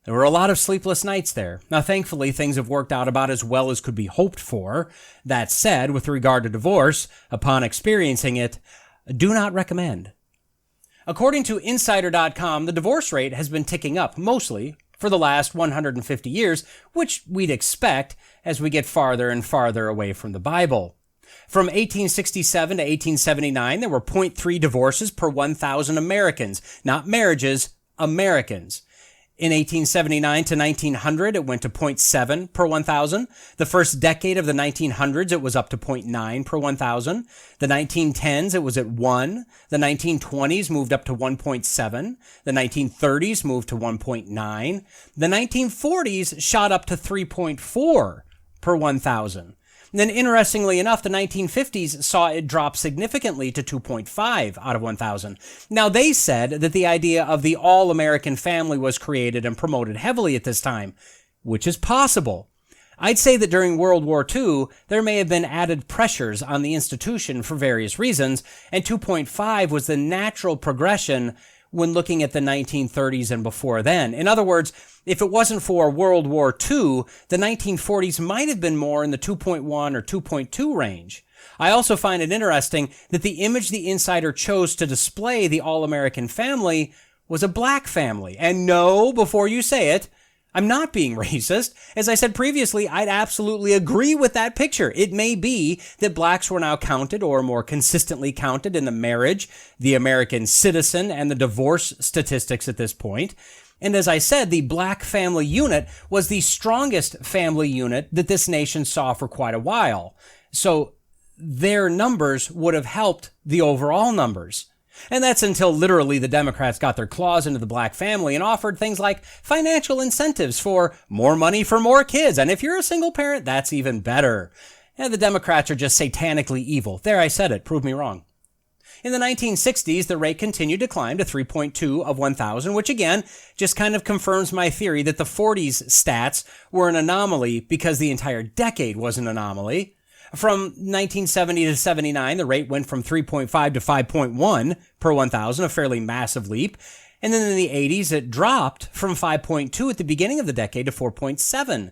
There were a lot of sleepless nights there. Now, thankfully, things have worked out about as well as could be hoped for. That said, with regard to divorce, upon experiencing it, do not recommend. According to Insider.com, the divorce rate has been ticking up, mostly for the last 150 years, which we'd expect as we get farther and farther away from the Bible. From 1867 to 1879, there were 0.3 divorces per 1,000 Americans, not marriages, Americans. In 1879 to 1900, it went to 0.7 per 1,000. The first decade of the 1900s, it was up to 0.9 per 1,000. The 1910s, it was at 1. The 1920s moved up to 1.7. The 1930s moved to 1.9. The 1940s shot up to 3.4 per 1,000. Then, interestingly enough, the 1950s saw it drop significantly to 2.5 out of 1,000. Now, they said that the idea of the all-American family was created and promoted heavily at this time, which is possible. I'd say that during World War II, there may have been added pressures on the institution for various reasons, and 2.5 was the natural progression when looking at the 1930s and before then. In other words, if it wasn't for World War II, the 1940s might have been more in the 2.1 or 2.2 range. I also find it interesting that the image the Insider chose to display the all-American family was a black family. And no, before you say it, I'm not being racist. As I said previously, I'd absolutely agree with that picture. It may be that blacks were now counted or more consistently counted in the marriage, the American citizen, and the divorce statistics at this point. And as I said, the black family unit was the strongest family unit that this nation saw for quite a while. So their numbers would have helped the overall numbers. And that's until literally the Democrats got their claws into the black family and offered things like financial incentives for more money for more kids. And if you're a single parent, that's even better. And the Democrats are just satanically evil. There, I said it. Prove me wrong. In the 1960s, the rate continued to climb to 3.2 of 1,000, which again just kind of confirms my theory that the 40s stats were an anomaly because the entire decade was an anomaly. From 1970 to 79, the rate went from 3.5 to 5.1 per 1,000, a fairly massive leap. And then in the 80s, it dropped from 5.2 at the beginning of the decade to 4.7.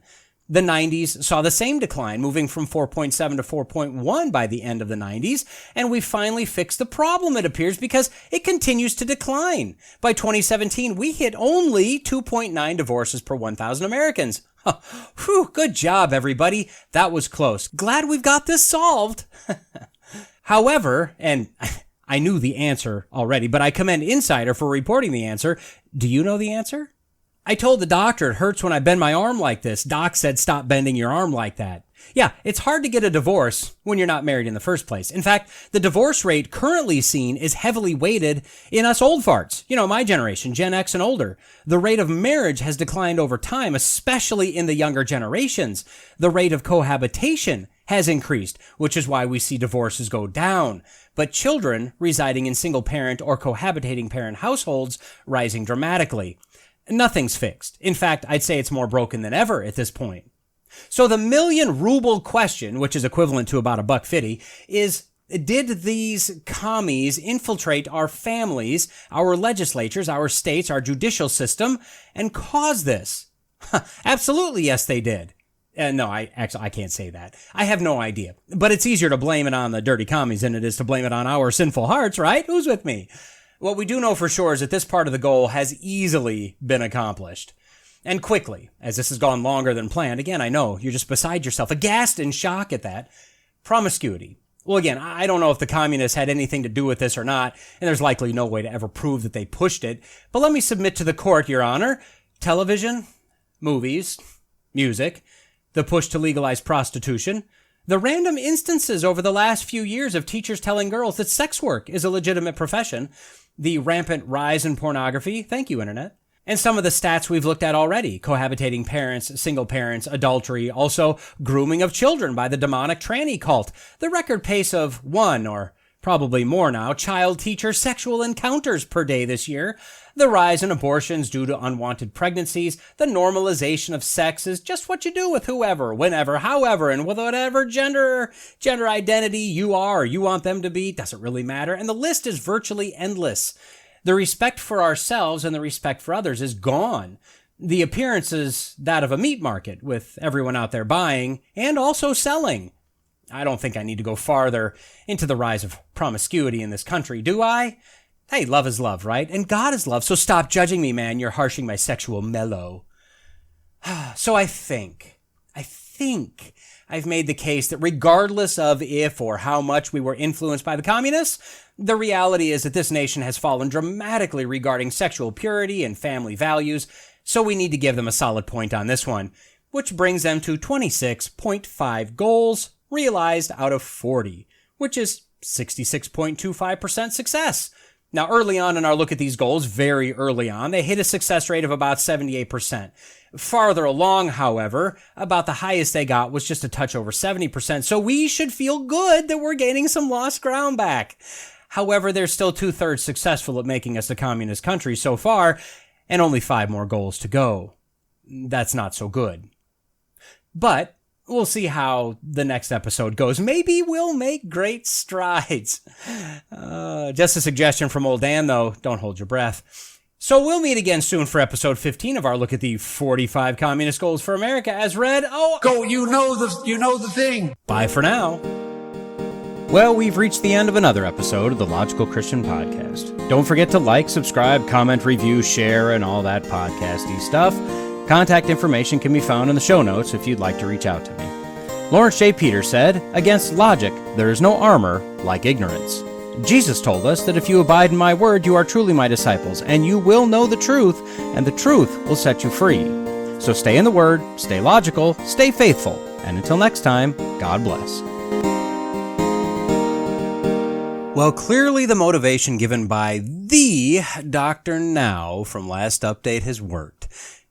The 90s saw the same decline, moving from 4.7 to 4.1 by the end of the 90s, and we finally fixed the problem, it appears, because it continues to decline. By 2017, we hit only 2.9 divorces per 1,000 Americans. Whew, good job, everybody. That was close. Glad we've got this solved. However, and I knew the answer already, but I commend Insider for reporting the answer. Do you know the answer? I told the doctor it hurts when I bend my arm like this. Doc said stop bending your arm like that. Yeah, it's hard to get a divorce when you're not married in the first place. In fact, the divorce rate currently seen is heavily weighted in us old farts. You know, my generation, Gen X and older. The rate of marriage has declined over time, especially in the younger generations. The rate of cohabitation has increased, which is why we see divorces go down. But children residing in single-parent or cohabitating parent households rising dramatically. Nothing's fixed. In fact, I'd say it's more broken than ever at this point. So the million ruble question, which is equivalent to about $1.50, is Did these commies infiltrate our families, our legislatures, our states, our judicial system, and cause this? Absolutely, yes, they did. No, I can't say that. I have no idea. But it's easier to blame it on the dirty commies than it is to blame it on our sinful hearts, right? Who's with me? What we do know for sure is that this part of the goal has easily been accomplished. And quickly, as this has gone longer than planned. Again, I know, you're just beside yourself, aghast in shock at that. Promiscuity. Well, again, I don't know if the communists had anything to do with this or not, and there's likely no way to ever prove that they pushed it. But let me submit to the court, Your Honor. Television, movies, music, the push to legalize prostitution, the random instances over the last few years of teachers telling girls that sex work is a legitimate profession, the rampant rise in pornography, thank you, Internet, and some of the stats we've looked at already, cohabitating parents, single parents, adultery, also grooming of children by the demonic tranny cult, the record pace of one, or probably more now, child-teacher sexual encounters per day this year, the rise in abortions due to unwanted pregnancies, the normalization of sex is just what you do with whoever, whenever, however, and with whatever gender identity you are or you want them to be, doesn't really matter, and the list is virtually endless. The respect for ourselves and the respect for others is gone. The appearance is that of a meat market, with everyone out there buying and also selling. I don't think I need to go farther into the rise of promiscuity in this country, do I? Hey, love is love, right? And God is love, so stop judging me, man. You're harshing my sexual mellow. So I think I've made the case that regardless of if or how much we were influenced by the communists, the reality is that this nation has fallen dramatically regarding sexual purity and family values, so we need to give them a solid point on this one, which brings them to 26.5 goals realized out of 40, which is 66.25% success. Now, early on in our look at these goals, very early on, they hit a success rate of about 78%. Farther along, however, about the highest they got was just a touch over 70%, so we should feel good that we're gaining some lost ground back. However, they're still 2/3 successful at making us a communist country so far, and only 5 more goals to go. That's not so good. But we'll see how the next episode goes. Maybe we'll make great strides. Just a suggestion from old Dan, though. Don't hold your breath. So we'll meet again soon for episode 15 of our look at the 45 communist goals for America as read. Go, you know the thing. Bye for now. Well, we've reached the end of another episode of the Logical Christian Podcast. Don't forget to like, subscribe, comment, review, share, and all that podcasty stuff. Contact information can be found in the show notes if you'd like to reach out to me. Lawrence J. Peters said, "Against logic, there is no armor like ignorance." Jesus told us that if you abide in my word, you are truly my disciples, and you will know the truth, and the truth will set you free. So stay in the word, stay logical, stay faithful, and until next time, God bless. Well, clearly the motivation given by the Dr. Now from last update has worked.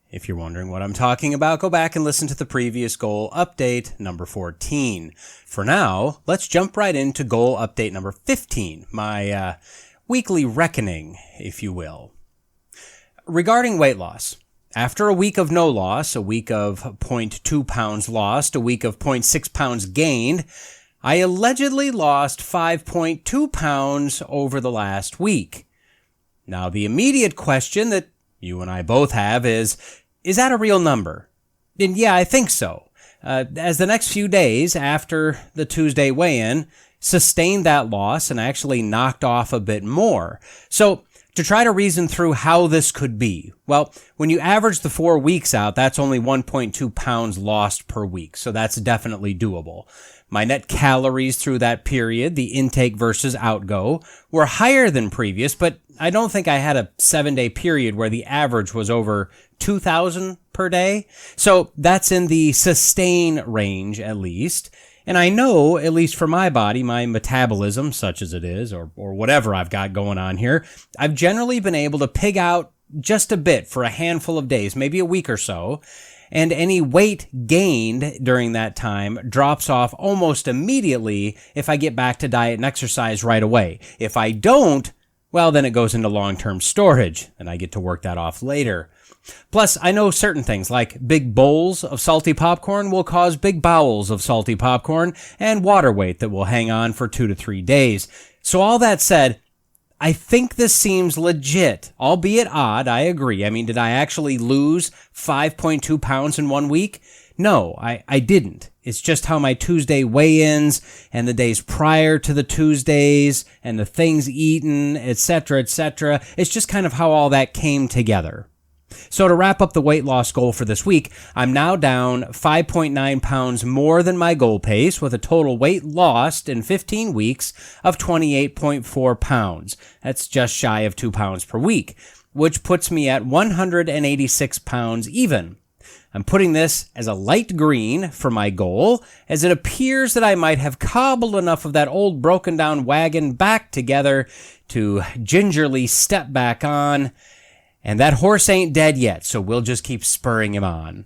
If you're wondering what I'm talking about, go back and listen to the previous goal update, number 14. For now, let's jump right into goal update number 15, my weekly reckoning, if you will. Regarding weight loss, after a week of no loss, a week of 0.2 pounds lost, a week of 0.6 pounds gained, I allegedly lost 5.2 pounds over the last week. Now, the immediate question that you and I both have is that a real number? And yeah, I think so. As the next few days after the Tuesday weigh-in sustained that loss and actually knocked off a bit more. So to try to reason through how this could be, well, when you average the 4 weeks out, that's only 1.2 pounds lost per week. So that's definitely doable. My net calories through that period, the intake versus outgo, were higher than previous, but I don't think I had a 7-day period where the average was over 2,000 per day. So that's in the sustain range, at least. And I know, at least for my body, my metabolism, such as it is, or whatever I've got going on here, I've generally been able to pig out just a bit for a handful of days, maybe a week or so. And any weight gained during that time drops off almost immediately if I get back to diet and exercise right away. If I don't, well, then it goes into long-term storage, and I get to work that off later. Plus, I know certain things like big bowls of salty popcorn will cause big bowels of salty popcorn and water weight that will hang on for 2 to 3 days. So all that said, I think this seems legit, albeit odd, I agree. I mean, did I actually lose 5.2 pounds in 1 week? No, I didn't. It's just how my Tuesday weigh-ins and the days prior to the Tuesdays and the things eaten, etc., etc. It's just kind of how all that came together. So to wrap up the weight loss goal for this week, I'm now down 5.9 pounds more than my goal pace with a total weight lost in 15 weeks of 28.4 pounds. That's just shy of 2 pounds per week, which puts me at 186 pounds even. I'm putting this as a light green for my goal, as it appears that I might have cobbled enough of that old broken down wagon back together to gingerly step back on. And that horse ain't dead yet, so we'll just keep spurring him on.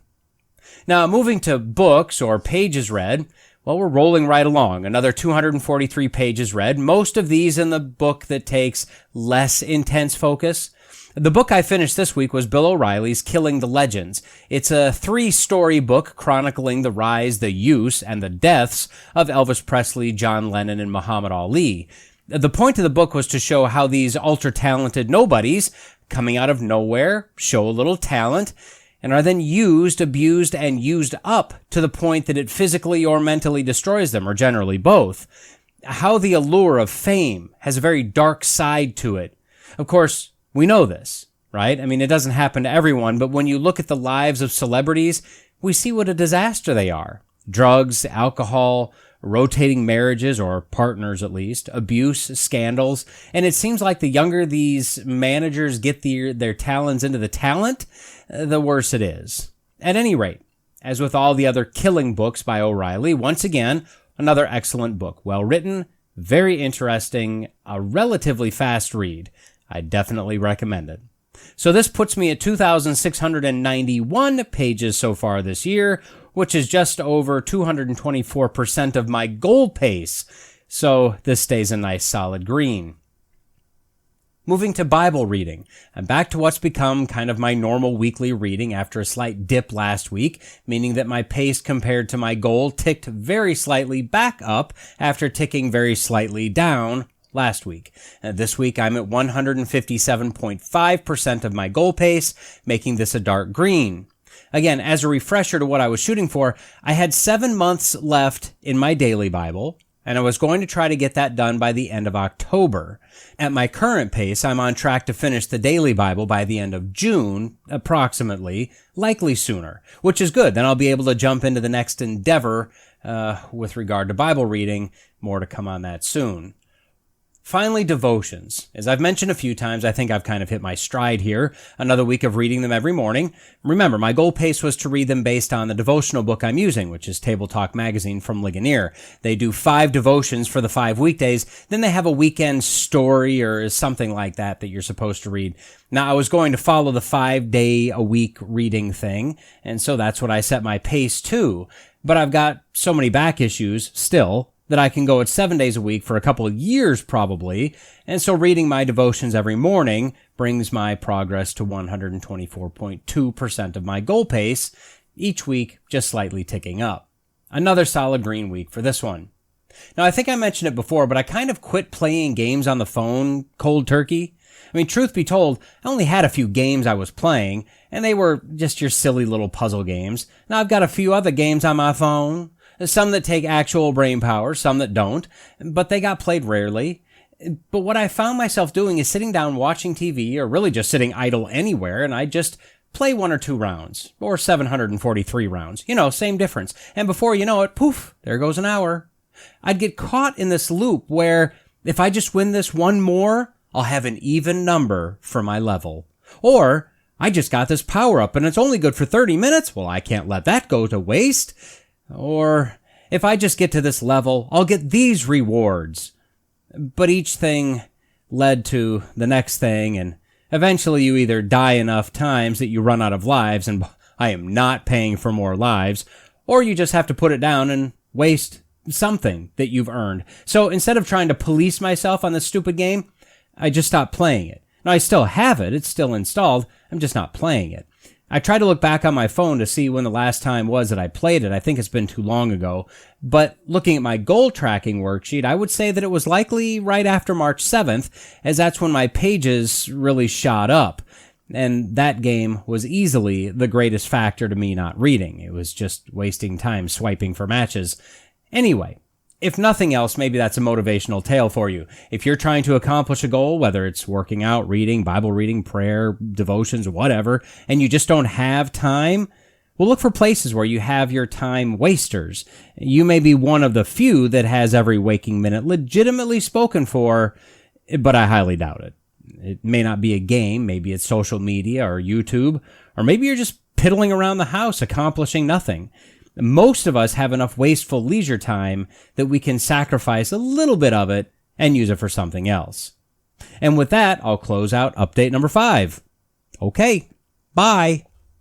Now, moving to books or pages read, well, we're rolling right along. Another 243 pages read, most of these in the book that takes less intense focus. The book I finished this week was Bill O'Reilly's Killing the Legends. It's a 3-story book chronicling the rise, the use, and the deaths of Elvis Presley, John Lennon, and Muhammad Ali. The point of the book was to show how these ultra-talented nobodies coming out of nowhere, show a little talent, and are then used, abused, and used up to the point that it physically or mentally destroys them, or generally both. How the allure of fame has a very dark side to it. Of course, we know this, right? I mean, it doesn't happen to everyone, but when you look at the lives of celebrities, we see what a disaster they are. Drugs, alcohol, rotating marriages, or partners at least, abuse, scandals, and it seems like the younger these managers get their talons into the talent, the worse it is. At any rate, as with all the other killing books by O'Reilly, once again, another excellent book. Well written, very interesting, a relatively fast read. I definitely recommend it. So this puts me at 2,691 pages so far this year, which is just over 224% of my goal pace. So this stays a nice solid green. Moving to Bible reading, I'm back to what's become kind of my normal weekly reading after a slight dip last week, meaning that my pace compared to my goal ticked very slightly back up after ticking very slightly down last week. This week I'm at 157.5% of my goal pace, making this a dark green. Again, as a refresher to what I was shooting for, I had 7 months left in my daily Bible, and I was going to try to get that done by the end of October. At my current pace, I'm on track to finish the daily Bible by the end of June, approximately, likely sooner, which is good. Then I'll be able to jump into the next endeavor with regard to Bible reading. More to come on that soon. Finally, devotions. As I've mentioned a few times, I think I've kind of hit my stride here. Another week of reading them every morning. Remember, my goal pace was to read them based on the devotional book I'm using, which is Table Talk Magazine from Ligonier. They do 5 devotions for the 5 weekdays. Then they have a weekend story or something like that you're supposed to read. Now, I was going to follow the 5-day-a-week reading thing, and so that's what I set my pace to. But I've got so many back issues still that I can go at 7 days a week for a couple of years probably, and so reading my devotions every morning brings my progress to 124.2% of my goal pace, each week just slightly ticking up. Another solid green week for this one. Now, I think I mentioned it before, but I kind of quit playing games on the phone cold turkey. I mean, truth be told, I only had a few games I was playing, and they were just your silly little puzzle games. Now, I've got a few other games on my phone. Some that take actual brain power, some that don't, but they got played rarely. But what I found myself doing is sitting down watching TV, or really just sitting idle anywhere, and I just play 1 or 2 rounds, or 743 rounds. You know, same difference. And before you know it, poof, there goes an hour. I'd get caught in this loop where if I just win this one more, I'll have an even number for my level. Or, I just got this power up and it's only good for 30 minutes. Well, I can't let that go to waste. Or, if I just get to this level, I'll get these rewards. But each thing led to the next thing, and eventually you either die enough times that you run out of lives, and I am not paying for more lives, or you just have to put it down and waste something that you've earned. So instead of trying to police myself on this stupid game, I just stopped playing it. Now, I still have it. It's still installed. I'm just not playing it. I tried to look back on my phone to see when the last time was that I played it. I think it's been too long ago. But looking at my goal tracking worksheet, I would say that it was likely right after March 7th, as that's when my pages really shot up. And that game was easily the greatest factor to me not reading. It was just wasting time swiping for matches. Anyway, if nothing else, maybe that's a motivational tale for you. If you're trying to accomplish a goal, whether it's working out, reading, Bible reading, prayer, devotions, whatever, and you just don't have time, well, look for places where you have your time wasters. You may be one of the few that has every waking minute legitimately spoken for, but I highly doubt it. It may not be a game, maybe it's social media or YouTube, or maybe you're just piddling around the house accomplishing nothing. Most of us have enough wasteful leisure time that we can sacrifice a little bit of it and use it for something else. And with that, I'll close out update number 5. Okay, bye.